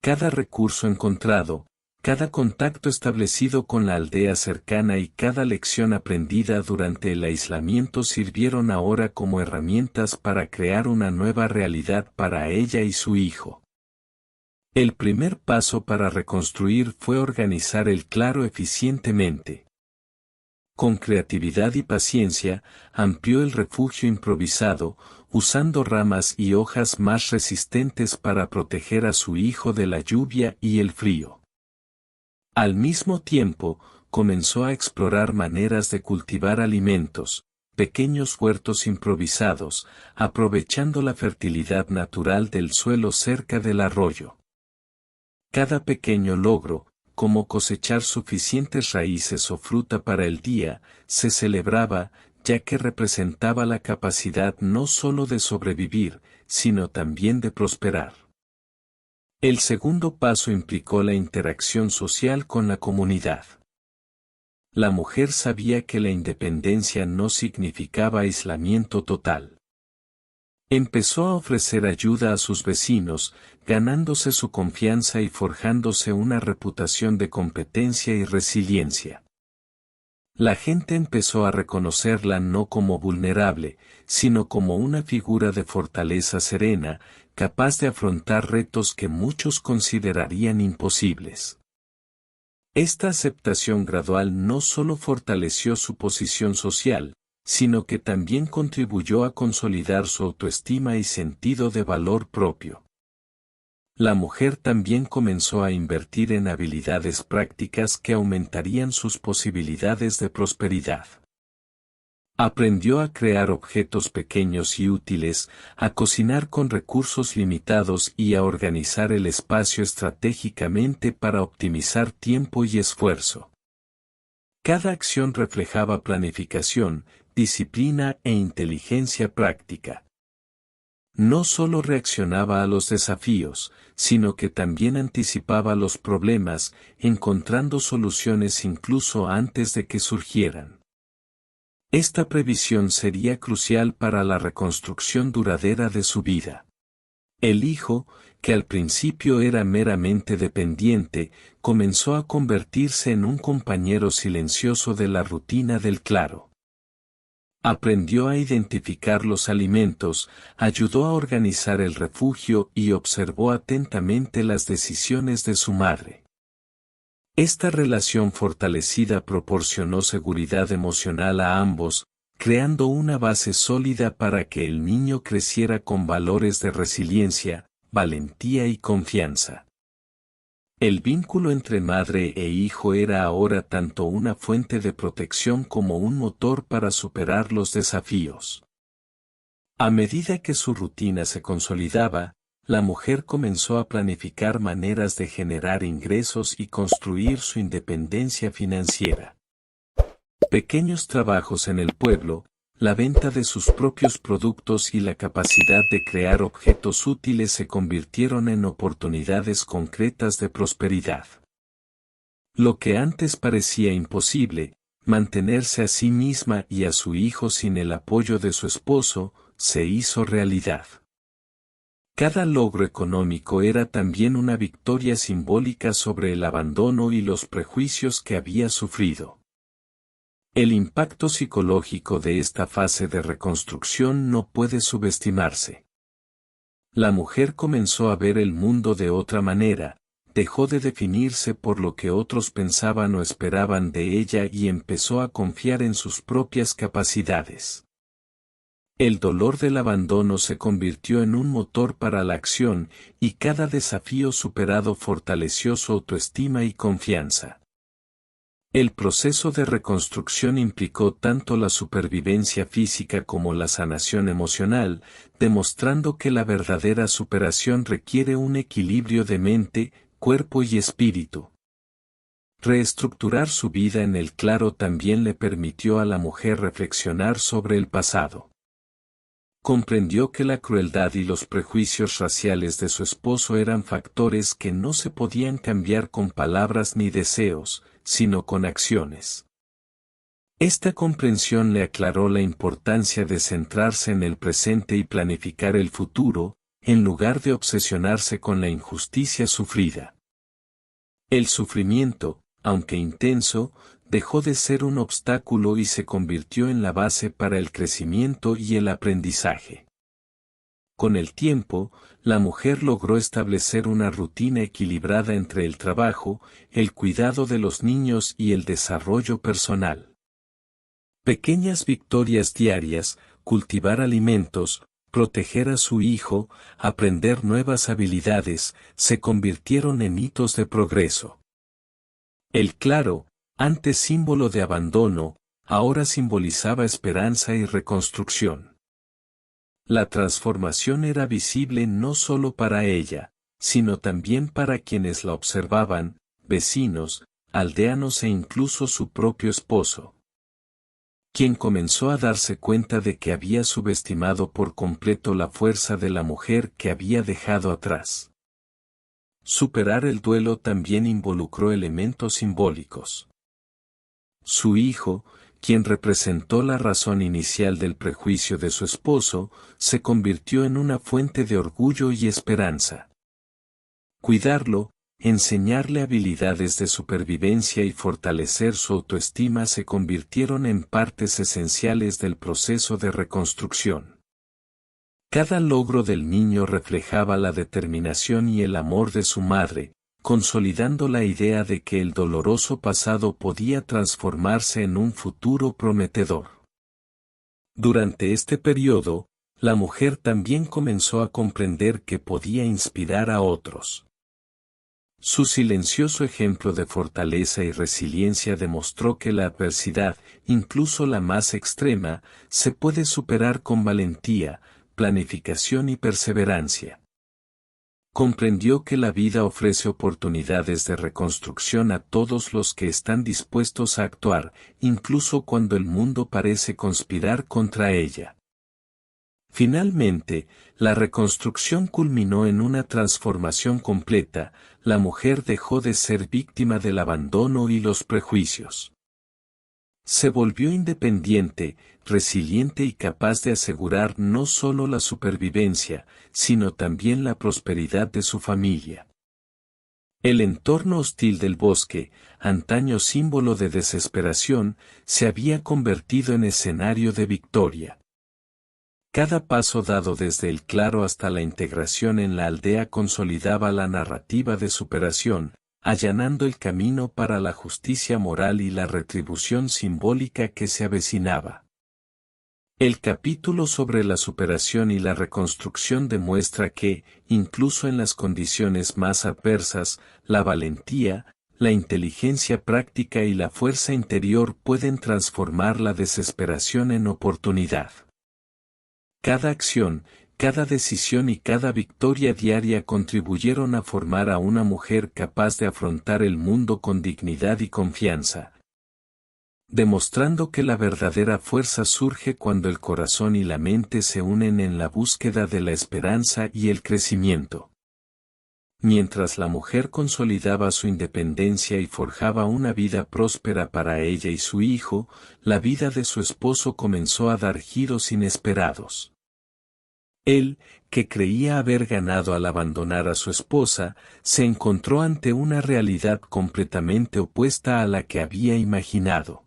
Cada recurso encontrado, cada contacto establecido con la aldea cercana y cada lección aprendida durante el aislamiento sirvieron ahora como herramientas para crear una nueva realidad para ella y su hijo. El primer paso para reconstruir fue organizar el claro eficientemente. Con creatividad y paciencia, amplió el refugio improvisado, usando ramas y hojas más resistentes para proteger a su hijo de la lluvia y el frío. Al mismo tiempo, comenzó a explorar maneras de cultivar alimentos, pequeños huertos improvisados, aprovechando la fertilidad natural del suelo cerca del arroyo. Cada pequeño logro, como cosechar suficientes raíces o fruta para el día, se celebraba, ya que representaba la capacidad no solo de sobrevivir, sino también de prosperar. El segundo paso implicó la interacción social con la comunidad. La mujer sabía que la independencia no significaba aislamiento total. Empezó a ofrecer ayuda a sus vecinos, ganándose su confianza y forjándose una reputación de competencia y resiliencia. La gente empezó a reconocerla no como vulnerable, sino como una figura de fortaleza serena, capaz de afrontar retos que muchos considerarían imposibles. Esta aceptación gradual no solo fortaleció su posición social, sino que también contribuyó a consolidar su autoestima y sentido de valor propio. La mujer también comenzó a invertir en habilidades prácticas que aumentarían sus posibilidades de prosperidad. Aprendió a crear objetos pequeños y útiles, a cocinar con recursos limitados y a organizar el espacio estratégicamente para optimizar tiempo y esfuerzo. Cada acción reflejaba planificación, disciplina e inteligencia práctica. No solo reaccionaba a los desafíos, sino que también anticipaba los problemas, encontrando soluciones incluso antes de que surgieran. Esta previsión sería crucial para la reconstrucción duradera de su vida. El hijo, que al principio era meramente dependiente, comenzó a convertirse en un compañero silencioso de la rutina del claro. Aprendió a identificar los alimentos, ayudó a organizar el refugio y observó atentamente las decisiones de su madre. Esta relación fortalecida proporcionó seguridad emocional a ambos, creando una base sólida para que el niño creciera con valores de resiliencia, valentía y confianza. El vínculo entre madre e hijo era ahora tanto una fuente de protección como un motor para superar los desafíos. A medida que su rutina se consolidaba, la mujer comenzó a planificar maneras de generar ingresos y construir su independencia financiera. Pequeños trabajos en el pueblo, la venta de sus propios productos y la capacidad de crear objetos útiles se convirtieron en oportunidades concretas de prosperidad. Lo que antes parecía imposible, mantenerse a sí misma y a su hijo sin el apoyo de su esposo, se hizo realidad. Cada logro económico era también una victoria simbólica sobre el abandono y los prejuicios que había sufrido. El impacto psicológico de esta fase de reconstrucción no puede subestimarse. La mujer comenzó a ver el mundo de otra manera, dejó de definirse por lo que otros pensaban o esperaban de ella y empezó a confiar en sus propias capacidades. El dolor del abandono se convirtió en un motor para la acción, y cada desafío superado fortaleció su autoestima y confianza. El proceso de reconstrucción implicó tanto la supervivencia física como la sanación emocional, demostrando que la verdadera superación requiere un equilibrio de mente, cuerpo y espíritu. Reestructurar su vida en el claro también le permitió a la mujer reflexionar sobre el pasado. Comprendió que la crueldad y los prejuicios raciales de su esposo eran factores que no se podían cambiar con palabras ni deseos, sino con acciones. Esta comprensión le aclaró la importancia de centrarse en el presente y planificar el futuro, en lugar de obsesionarse con la injusticia sufrida. El sufrimiento, aunque intenso, dejó de ser un obstáculo y se convirtió en la base para el crecimiento y el aprendizaje. Con el tiempo, la mujer logró establecer una rutina equilibrada entre el trabajo, el cuidado de los niños y el desarrollo personal. Pequeñas victorias diarias, cultivar alimentos, proteger a su hijo, aprender nuevas habilidades, se convirtieron en hitos de progreso. El claro, antes símbolo de abandono, ahora simbolizaba esperanza y reconstrucción. La transformación era visible no solo para ella, sino también para quienes la observaban, vecinos, aldeanos e incluso su propio esposo, quien comenzó a darse cuenta de que había subestimado por completo la fuerza de la mujer que había dejado atrás. Superar el duelo también involucró elementos simbólicos. Su hijo, quien representó la razón inicial del prejuicio de su esposo, se convirtió en una fuente de orgullo y esperanza. Cuidarlo, enseñarle habilidades de supervivencia y fortalecer su autoestima se convirtieron en partes esenciales del proceso de reconstrucción. Cada logro del niño reflejaba la determinación y el amor de su madre, consolidando la idea de que el doloroso pasado podía transformarse en un futuro prometedor. Durante este periodo, la mujer también comenzó a comprender que podía inspirar a otros. Su silencioso ejemplo de fortaleza y resiliencia demostró que la adversidad, incluso la más extrema, se puede superar con valentía, planificación y perseverancia. Comprendió que la vida ofrece oportunidades de reconstrucción a todos los que están dispuestos a actuar, incluso cuando el mundo parece conspirar contra ella. Finalmente, la reconstrucción culminó en una transformación completa. La mujer dejó de ser víctima del abandono y los prejuicios. Se volvió independiente, resiliente y capaz de asegurar no solo la supervivencia, sino también la prosperidad de su familia. El entorno hostil del bosque, antaño símbolo de desesperación, se había convertido en escenario de victoria. Cada paso dado desde el claro hasta la integración en la aldea consolidaba la narrativa de superación, allanando el camino para la justicia moral y la retribución simbólica que se avecinaba. El capítulo sobre la superación y la reconstrucción demuestra que, incluso en las condiciones más adversas, la valentía, la inteligencia práctica y la fuerza interior pueden transformar la desesperación en oportunidad. Cada acción, cada decisión y cada victoria diaria contribuyeron a formar a una mujer capaz de afrontar el mundo con dignidad y confianza, demostrando que la verdadera fuerza surge cuando el corazón y la mente se unen en la búsqueda de la esperanza y el crecimiento. Mientras la mujer consolidaba su independencia y forjaba una vida próspera para ella y su hijo, la vida de su esposo comenzó a dar giros inesperados. Él, que creía haber ganado al abandonar a su esposa, se encontró ante una realidad completamente opuesta a la que había imaginado.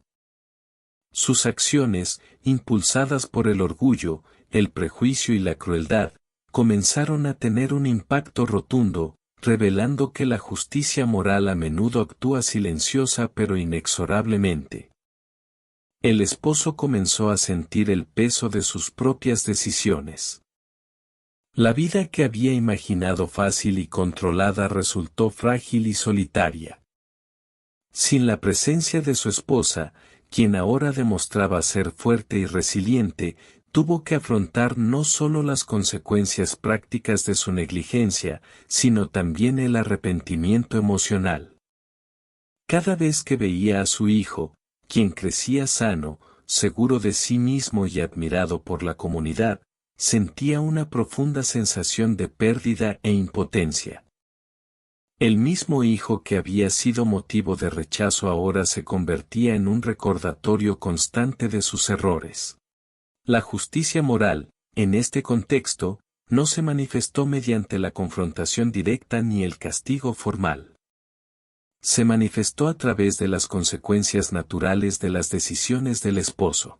Sus acciones, impulsadas por el orgullo, el prejuicio y la crueldad, comenzaron a tener un impacto rotundo, revelando que la justicia moral a menudo actúa silenciosa pero inexorablemente. El esposo comenzó a sentir el peso de sus propias decisiones. La vida que había imaginado fácil y controlada resultó frágil y solitaria. Sin la presencia de su esposa, quien ahora demostraba ser fuerte y resiliente, tuvo que afrontar no solo las consecuencias prácticas de su negligencia, sino también el arrepentimiento emocional. Cada vez que veía a su hijo, quien crecía sano, seguro de sí mismo y admirado por la comunidad, sentía una profunda sensación de pérdida e impotencia. El mismo hijo que había sido motivo de rechazo ahora se convertía en un recordatorio constante de sus errores. La justicia moral, en este contexto, no se manifestó mediante la confrontación directa ni el castigo formal. Se manifestó a través de las consecuencias naturales de las decisiones del esposo.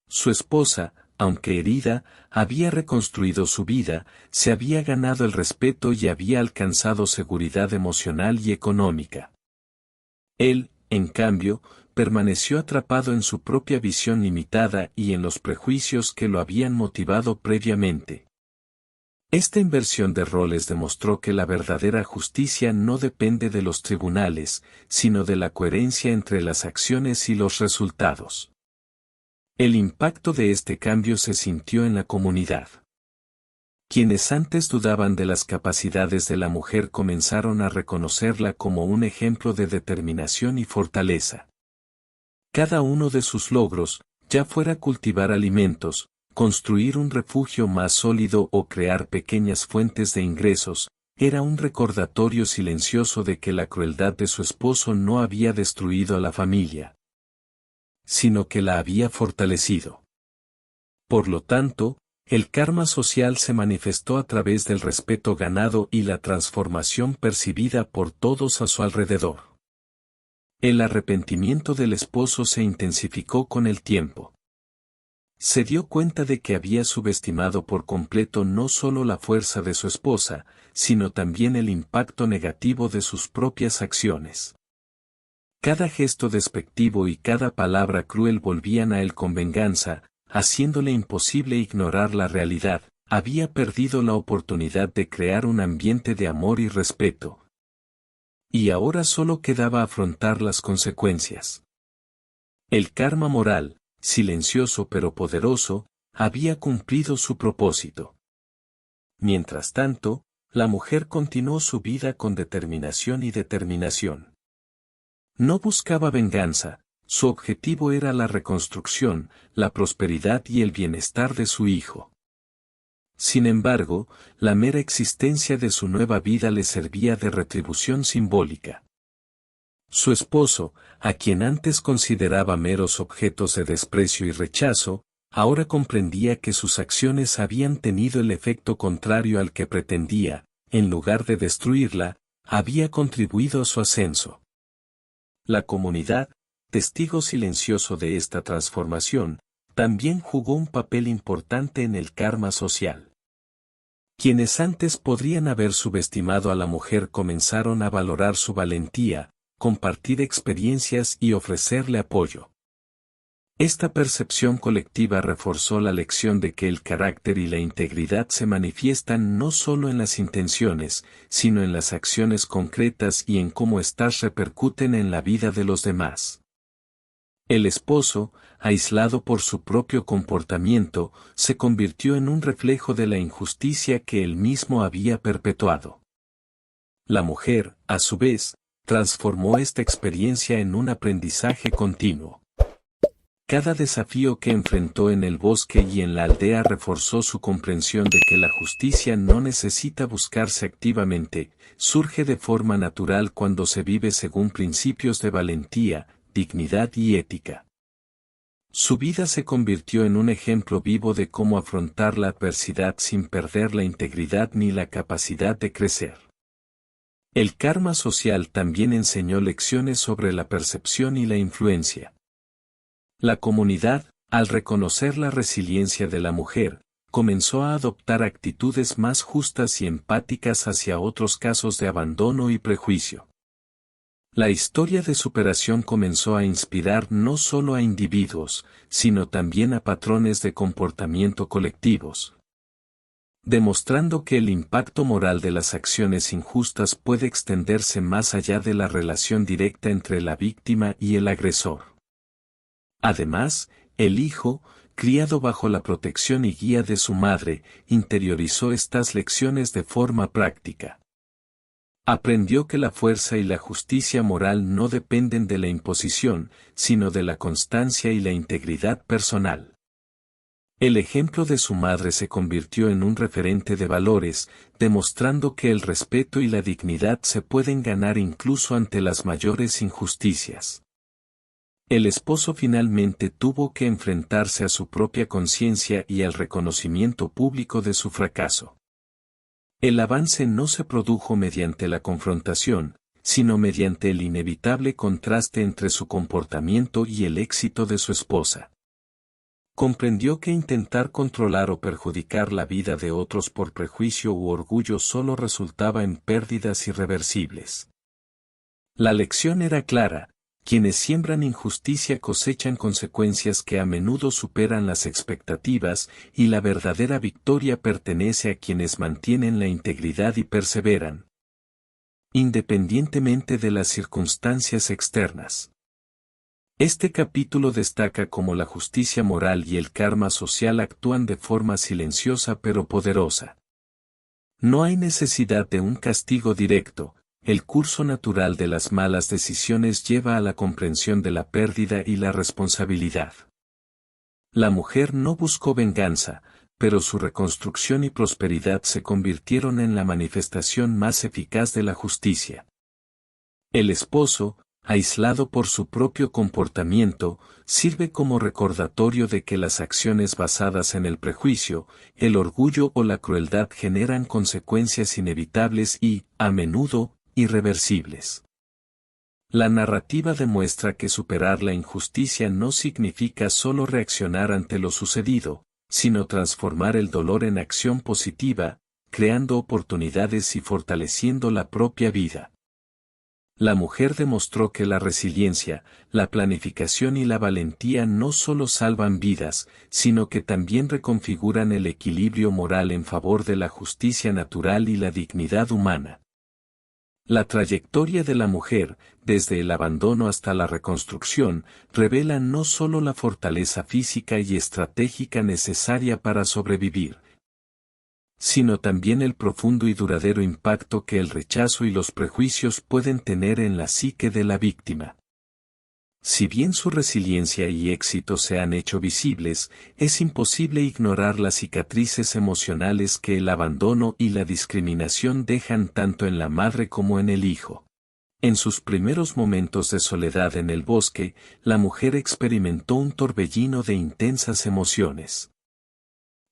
Su esposa, aunque herida, había reconstruido su vida, se había ganado el respeto y había alcanzado seguridad emocional y económica. Él, en cambio, permaneció atrapado en su propia visión limitada y en los prejuicios que lo habían motivado previamente. Esta inversión de roles demostró que la verdadera justicia no depende de los tribunales, sino de la coherencia entre las acciones y los resultados. El impacto de este cambio se sintió en la comunidad. Quienes antes dudaban de las capacidades de la mujer comenzaron a reconocerla como un ejemplo de determinación y fortaleza. Cada uno de sus logros, ya fuera cultivar alimentos, construir un refugio más sólido o crear pequeñas fuentes de ingresos, era un recordatorio silencioso de que la crueldad de su esposo no había destruido a la familia, sino que la había fortalecido. Por lo tanto, el karma social se manifestó a través del respeto ganado y la transformación percibida por todos a su alrededor. El arrepentimiento del esposo se intensificó con el tiempo. Se dio cuenta de que había subestimado por completo no solo la fuerza de su esposa, sino también el impacto negativo de sus propias acciones. Cada gesto despectivo y cada palabra cruel volvían a él con venganza, haciéndole imposible ignorar la realidad. Había perdido la oportunidad de crear un ambiente de amor y respeto. Y ahora solo quedaba afrontar las consecuencias. El karma moral, silencioso pero poderoso, había cumplido su propósito. Mientras tanto, la mujer continuó su vida con determinación y determinación. No buscaba venganza, su objetivo era la reconstrucción, la prosperidad y el bienestar de su hijo. Sin embargo, la mera existencia de su nueva vida le servía de retribución simbólica. Su esposo, a quien antes consideraba meros objetos de desprecio y rechazo, ahora comprendía que sus acciones habían tenido el efecto contrario al que pretendía, en lugar de destruirla, había contribuido a su ascenso. La comunidad, testigo silencioso de esta transformación, también jugó un papel importante en el karma social. Quienes antes podrían haber subestimado a la mujer comenzaron a valorar su valentía, compartir experiencias y ofrecerle apoyo. Esta percepción colectiva reforzó la lección de que el carácter y la integridad se manifiestan no solo en las intenciones, sino en las acciones concretas y en cómo éstas repercuten en la vida de los demás. El esposo, aislado por su propio comportamiento, se convirtió en un reflejo de la injusticia que él mismo había perpetuado. La mujer, a su vez, transformó esta experiencia en un aprendizaje continuo. Cada desafío que enfrentó en el bosque y en la aldea reforzó su comprensión de que la justicia no necesita buscarse activamente, surge de forma natural cuando se vive según principios de valentía, dignidad y ética. Su vida se convirtió en un ejemplo vivo de cómo afrontar la adversidad sin perder la integridad ni la capacidad de crecer. El karma social también enseñó lecciones sobre la percepción y la influencia. La comunidad, al reconocer la resiliencia de la mujer, comenzó a adoptar actitudes más justas y empáticas hacia otros casos de abandono y prejuicio. La historia de superación comenzó a inspirar no solo a individuos, sino también a patrones de comportamiento colectivos, demostrando que el impacto moral de las acciones injustas puede extenderse más allá de la relación directa entre la víctima y el agresor. Además, el hijo, criado bajo la protección y guía de su madre, interiorizó estas lecciones de forma práctica. Aprendió que la fuerza y la justicia moral no dependen de la imposición, sino de la constancia y la integridad personal. El ejemplo de su madre se convirtió en un referente de valores, demostrando que el respeto y la dignidad se pueden ganar incluso ante las mayores injusticias. El esposo finalmente tuvo que enfrentarse a su propia conciencia y al reconocimiento público de su fracaso. El avance no se produjo mediante la confrontación, sino mediante el inevitable contraste entre su comportamiento y el éxito de su esposa. Comprendió que intentar controlar o perjudicar la vida de otros por prejuicio u orgullo solo resultaba en pérdidas irreversibles. La lección era clara: quienes siembran injusticia cosechan consecuencias que a menudo superan las expectativas, y la verdadera victoria pertenece a quienes mantienen la integridad y perseveran, independientemente de las circunstancias externas. Este capítulo destaca cómo la justicia moral y el karma social actúan de forma silenciosa pero poderosa. No hay necesidad de un castigo directo. El curso natural de las malas decisiones lleva a la comprensión de la pérdida y la responsabilidad. La mujer no buscó venganza, pero su reconstrucción y prosperidad se convirtieron en la manifestación más eficaz de la justicia. El esposo, aislado por su propio comportamiento, sirve como recordatorio de que las acciones basadas en el prejuicio, el orgullo o la crueldad generan consecuencias inevitables y, a menudo, irreversibles. La narrativa demuestra que superar la injusticia no significa solo reaccionar ante lo sucedido, sino transformar el dolor en acción positiva, creando oportunidades y fortaleciendo la propia vida. La mujer demostró que la resiliencia, la planificación y la valentía no solo salvan vidas, sino que también reconfiguran el equilibrio moral en favor de la justicia natural y la dignidad humana. La trayectoria de la mujer, desde el abandono hasta la reconstrucción, revela no solo la fortaleza física y estratégica necesaria para sobrevivir, sino también el profundo y duradero impacto que el rechazo y los prejuicios pueden tener en la psique de la víctima. Si bien su resiliencia y éxito se han hecho visibles, es imposible ignorar las cicatrices emocionales que el abandono y la discriminación dejan tanto en la madre como en el hijo. En sus primeros momentos de soledad en el bosque, la mujer experimentó un torbellino de intensas emociones.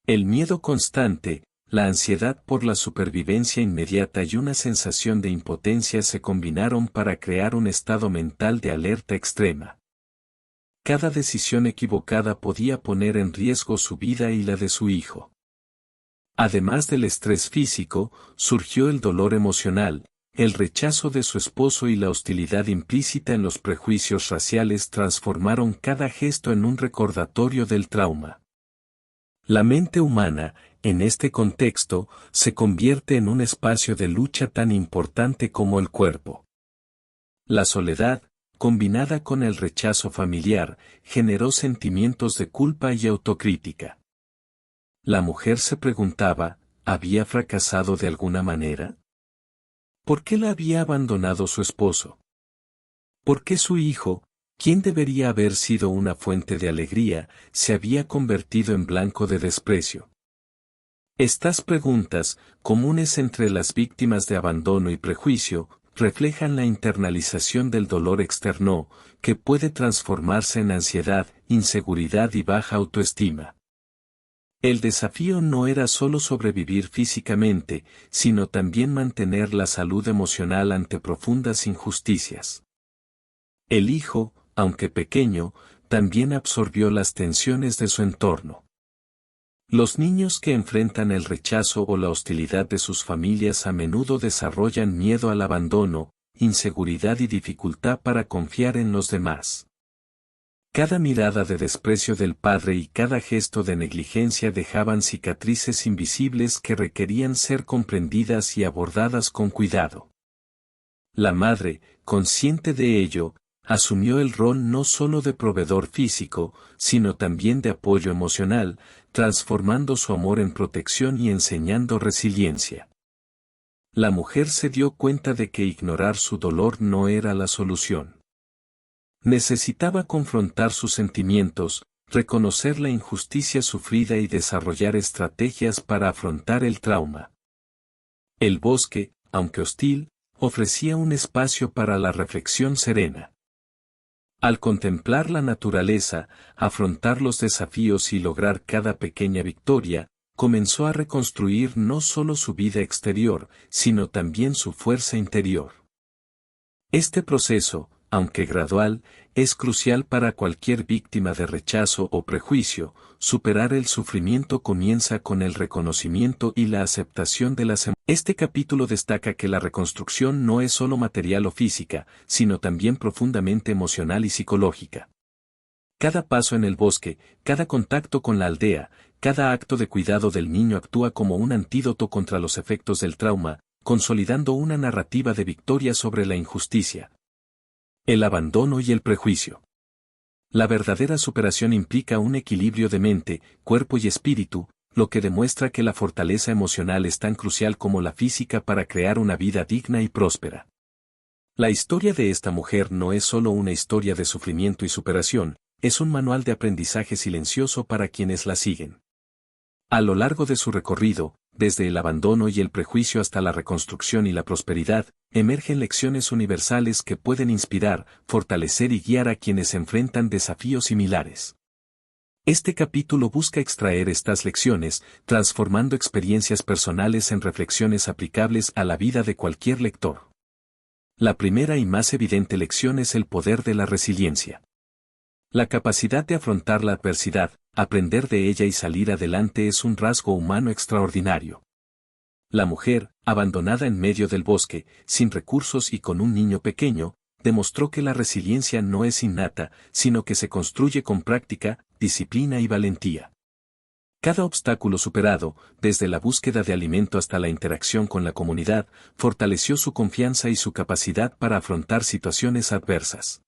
El miedo constante, la ansiedad por la supervivencia inmediata y una sensación de impotencia se combinaron para crear un estado mental de alerta extrema. Cada decisión equivocada podía poner en riesgo su vida y la de su hijo. Además del estrés físico, surgió el dolor emocional, el rechazo de su esposo y la hostilidad implícita en los prejuicios raciales transformaron cada gesto en un recordatorio del trauma. La mente humana, en este contexto, se convierte en un espacio de lucha tan importante como el cuerpo. La soledad, combinada con el rechazo familiar, generó sentimientos de culpa y autocrítica. La mujer se preguntaba, ¿había fracasado de alguna manera? ¿Por qué la había abandonado su esposo? ¿Por qué su hijo, quien debería haber sido una fuente de alegría, se había convertido en blanco de desprecio? Estas preguntas, comunes entre las víctimas de abandono y prejuicio, reflejan la internalización del dolor externo, que puede transformarse en ansiedad, inseguridad y baja autoestima. El desafío no era solo sobrevivir físicamente, sino también mantener la salud emocional ante profundas injusticias. El hijo, aunque pequeño, también absorbió las tensiones de su entorno. Los niños que enfrentan el rechazo o la hostilidad de sus familias a menudo desarrollan miedo al abandono, inseguridad y dificultad para confiar en los demás. Cada mirada de desprecio del padre y cada gesto de negligencia dejaban cicatrices invisibles que requerían ser comprendidas y abordadas con cuidado. La madre, consciente de ello, asumió el rol no solo de proveedor físico, sino también de apoyo emocional, transformando su amor en protección y enseñando resiliencia. La mujer se dio cuenta de que ignorar su dolor no era la solución. Necesitaba confrontar sus sentimientos, reconocer la injusticia sufrida y desarrollar estrategias para afrontar el trauma. El bosque, aunque hostil, ofrecía un espacio para la reflexión serena. Al contemplar la naturaleza, afrontar los desafíos y lograr cada pequeña victoria, comenzó a reconstruir no solo su vida exterior, sino también su fuerza interior. Este proceso, aunque gradual, es crucial para cualquier víctima de rechazo o prejuicio. Superar el sufrimiento comienza con el reconocimiento y la aceptación de las emociones. Este capítulo destaca que la reconstrucción no es solo material o física, sino también profundamente emocional y psicológica. Cada paso en el bosque, cada contacto con la aldea, cada acto de cuidado del niño actúa como un antídoto contra los efectos del trauma, consolidando una narrativa de victoria sobre la injusticia. El abandono y el prejuicio. La verdadera superación implica un equilibrio de mente, cuerpo y espíritu, lo que demuestra que la fortaleza emocional es tan crucial como la física para crear una vida digna y próspera. La historia de esta mujer no es solo una historia de sufrimiento y superación, es un manual de aprendizaje silencioso para quienes la siguen. A lo largo de su recorrido, desde el abandono y el prejuicio hasta la reconstrucción y la prosperidad, emergen lecciones universales que pueden inspirar, fortalecer y guiar a quienes enfrentan desafíos similares. Este capítulo busca extraer estas lecciones, transformando experiencias personales en reflexiones aplicables a la vida de cualquier lector. La primera y más evidente lección es el poder de la resiliencia. La capacidad de afrontar la adversidad, aprender de ella y salir adelante es un rasgo humano extraordinario. La mujer, abandonada en medio del bosque, sin recursos y con un niño pequeño, demostró que la resiliencia no es innata, sino que se construye con práctica, disciplina y valentía. Cada obstáculo superado, desde la búsqueda de alimento hasta la interacción con la comunidad, fortaleció su confianza y su capacidad para afrontar situaciones adversas.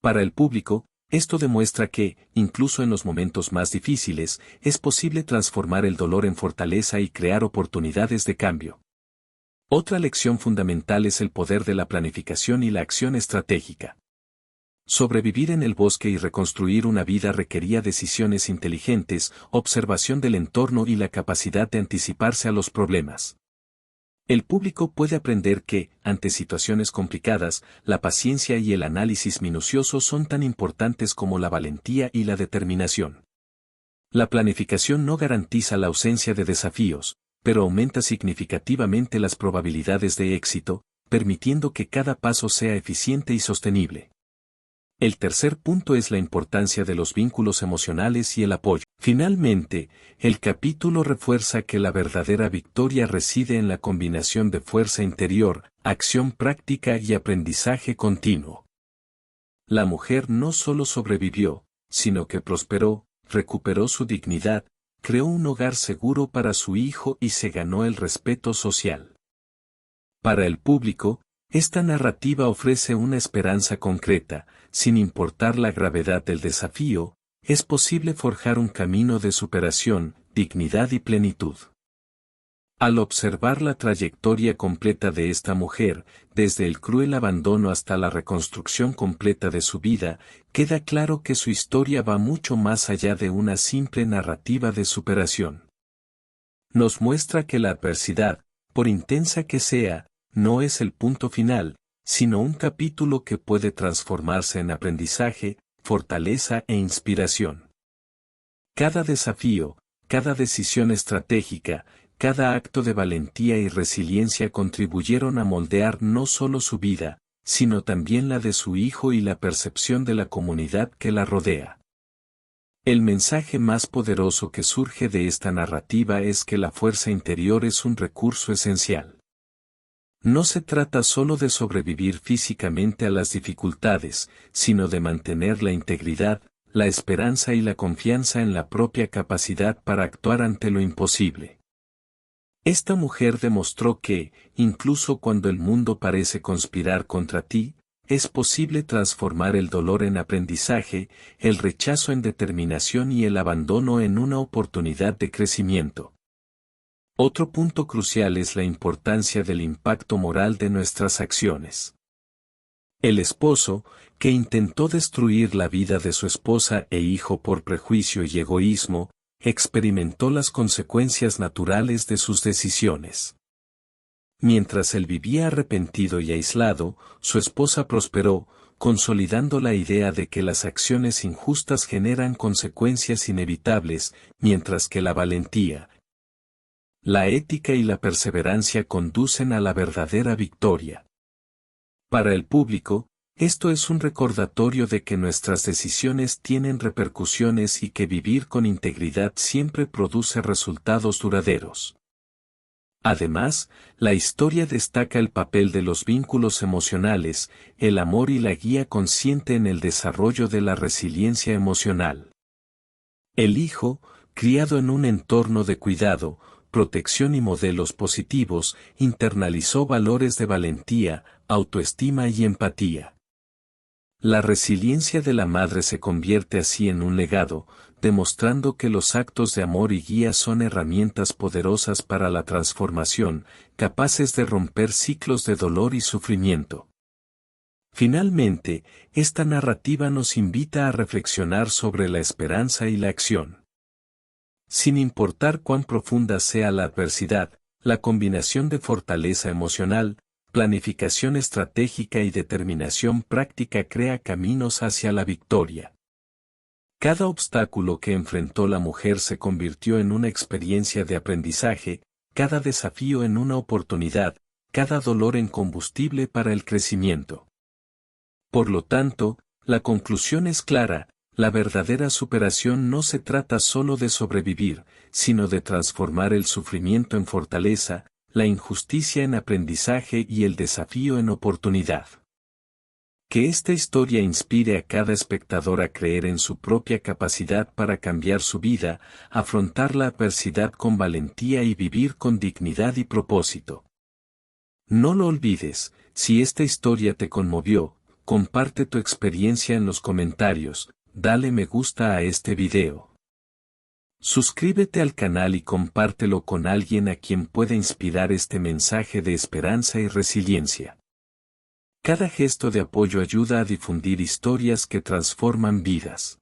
Para el público, esto demuestra que, incluso en los momentos más difíciles, es posible transformar el dolor en fortaleza y crear oportunidades de cambio. Otra lección fundamental es el poder de la planificación y la acción estratégica. Sobrevivir en el bosque y reconstruir una vida requería decisiones inteligentes, observación del entorno y la capacidad de anticiparse a los problemas. El público puede aprender que, ante situaciones complicadas, la paciencia y el análisis minucioso son tan importantes como la valentía y la determinación. La planificación no garantiza la ausencia de desafíos, pero aumenta significativamente las probabilidades de éxito, permitiendo que cada paso sea eficiente y sostenible. El tercer punto es la importancia de los vínculos emocionales y el apoyo. Finalmente, el capítulo refuerza que la verdadera victoria reside en la combinación de fuerza interior, acción práctica y aprendizaje continuo. La mujer no solo sobrevivió, sino que prosperó, recuperó su dignidad, creó un hogar seguro para su hijo y se ganó el respeto social. Para el público, esta narrativa ofrece una esperanza concreta, sin importar la gravedad del desafío, es posible forjar un camino de superación, dignidad y plenitud. Al observar la trayectoria completa de esta mujer, desde el cruel abandono hasta la reconstrucción completa de su vida, queda claro que su historia va mucho más allá de una simple narrativa de superación. Nos muestra que la adversidad, por intensa que sea, no es el punto final, sino un capítulo que puede transformarse en aprendizaje, fortaleza e inspiración. Cada desafío, cada decisión estratégica, cada acto de valentía y resiliencia contribuyeron a moldear no solo su vida, sino también la de su hijo y la percepción de la comunidad que la rodea. El mensaje más poderoso que surge de esta narrativa es que la fuerza interior es un recurso esencial. No se trata solo de sobrevivir físicamente a las dificultades, sino de mantener la integridad, la esperanza y la confianza en la propia capacidad para actuar ante lo imposible. Esta mujer demostró que, incluso cuando el mundo parece conspirar contra ti, es posible transformar el dolor en aprendizaje, el rechazo en determinación y el abandono en una oportunidad de crecimiento. Otro punto crucial es la importancia del impacto moral de nuestras acciones. El esposo, que intentó destruir la vida de su esposa e hijo por prejuicio y egoísmo, experimentó las consecuencias naturales de sus decisiones. Mientras él vivía arrepentido y aislado, su esposa prosperó, consolidando la idea de que las acciones injustas generan consecuencias inevitables, mientras que la valentía, la ética y la perseverancia conducen a la verdadera victoria. Para el público, esto es un recordatorio de que nuestras decisiones tienen repercusiones y que vivir con integridad siempre produce resultados duraderos. Además, la historia destaca el papel de los vínculos emocionales, el amor y la guía consciente en el desarrollo de la resiliencia emocional. El hijo, criado en un entorno de cuidado, protección y modelos positivos, internalizó valores de valentía, autoestima y empatía. La resiliencia de la madre se convierte así en un legado, demostrando que los actos de amor y guía son herramientas poderosas para la transformación, capaces de romper ciclos de dolor y sufrimiento. Finalmente, esta narrativa nos invita a reflexionar sobre la esperanza y la acción. Sin importar cuán profunda sea la adversidad, la combinación de fortaleza emocional, planificación estratégica y determinación práctica crea caminos hacia la victoria. Cada obstáculo que enfrentó la mujer se convirtió en una experiencia de aprendizaje, cada desafío en una oportunidad, cada dolor en combustible para el crecimiento. Por lo tanto, la conclusión es clara: la verdadera superación no se trata solo de sobrevivir, sino de transformar el sufrimiento en fortaleza, la injusticia en aprendizaje y el desafío en oportunidad. Que esta historia inspire a cada espectador a creer en su propia capacidad para cambiar su vida, afrontar la adversidad con valentía y vivir con dignidad y propósito. No lo olvides, si esta historia te conmovió, comparte tu experiencia en los comentarios, dale me gusta a este video. Suscríbete al canal y compártelo con alguien a quien pueda inspirar este mensaje de esperanza y resiliencia. Cada gesto de apoyo ayuda a difundir historias que transforman vidas.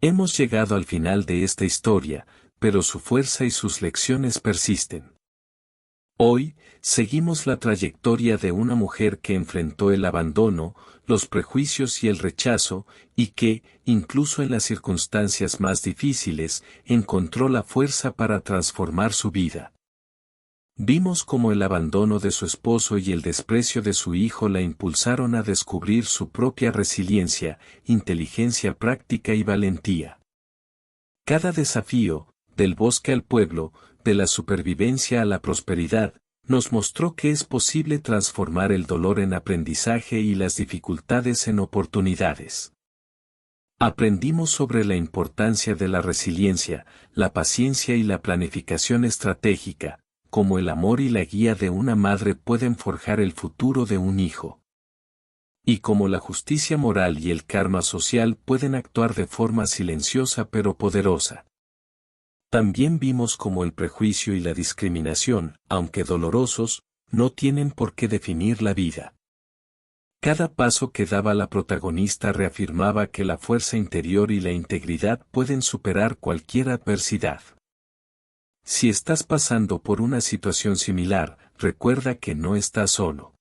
Hemos llegado al final de esta historia, pero su fuerza y sus lecciones persisten. Hoy, seguimos la trayectoria de una mujer que enfrentó el abandono, los prejuicios y el rechazo, y que, incluso en las circunstancias más difíciles, encontró la fuerza para transformar su vida. Vimos cómo el abandono de su esposo y el desprecio de su hijo la impulsaron a descubrir su propia resiliencia, inteligencia práctica y valentía. Cada desafío, del bosque al pueblo, de la supervivencia a la prosperidad, nos mostró que es posible transformar el dolor en aprendizaje y las dificultades en oportunidades. Aprendimos sobre la importancia de la resiliencia, la paciencia y la planificación estratégica, cómo el amor y la guía de una madre pueden forjar el futuro de un hijo. Y cómo la justicia moral y el karma social pueden actuar de forma silenciosa pero poderosa. También vimos cómo el prejuicio y la discriminación, aunque dolorosos, no tienen por qué definir la vida. Cada paso que daba la protagonista reafirmaba que la fuerza interior y la integridad pueden superar cualquier adversidad. Si estás pasando por una situación similar, recuerda que no estás solo.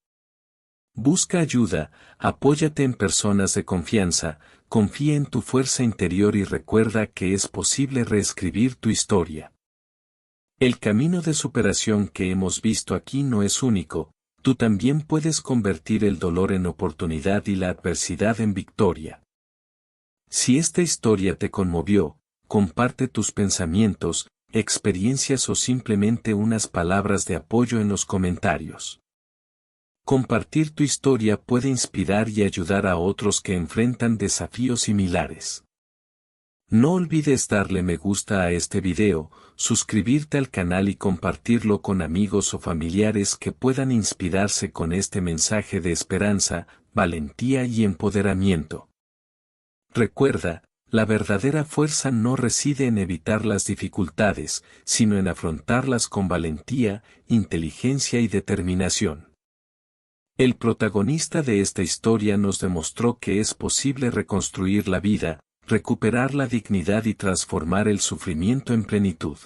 Busca ayuda, apóyate en personas de confianza, confía en tu fuerza interior y recuerda que es posible reescribir tu historia. El camino de superación que hemos visto aquí no es único, tú también puedes convertir el dolor en oportunidad y la adversidad en victoria. Si esta historia te conmovió, comparte tus pensamientos, experiencias o simplemente unas palabras de apoyo en los comentarios. Compartir tu historia puede inspirar y ayudar a otros que enfrentan desafíos similares. No olvides darle me gusta a este video, suscribirte al canal y compartirlo con amigos o familiares que puedan inspirarse con este mensaje de esperanza, valentía y empoderamiento. Recuerda, la verdadera fuerza no reside en evitar las dificultades, sino en afrontarlas con valentía, inteligencia y determinación. El protagonista de esta historia nos demostró que es posible reconstruir la vida, recuperar la dignidad y transformar el sufrimiento en plenitud.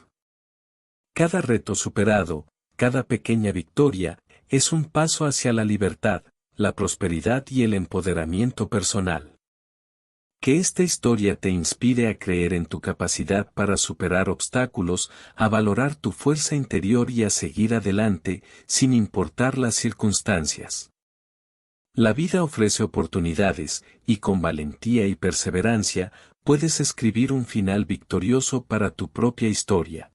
Cada reto superado, cada pequeña victoria, es un paso hacia la libertad, la prosperidad y el empoderamiento personal. Que esta historia te inspire a creer en tu capacidad para superar obstáculos, a valorar tu fuerza interior y a seguir adelante, sin importar las circunstancias. La vida ofrece oportunidades, y con valentía y perseverancia, puedes escribir un final victorioso para tu propia historia.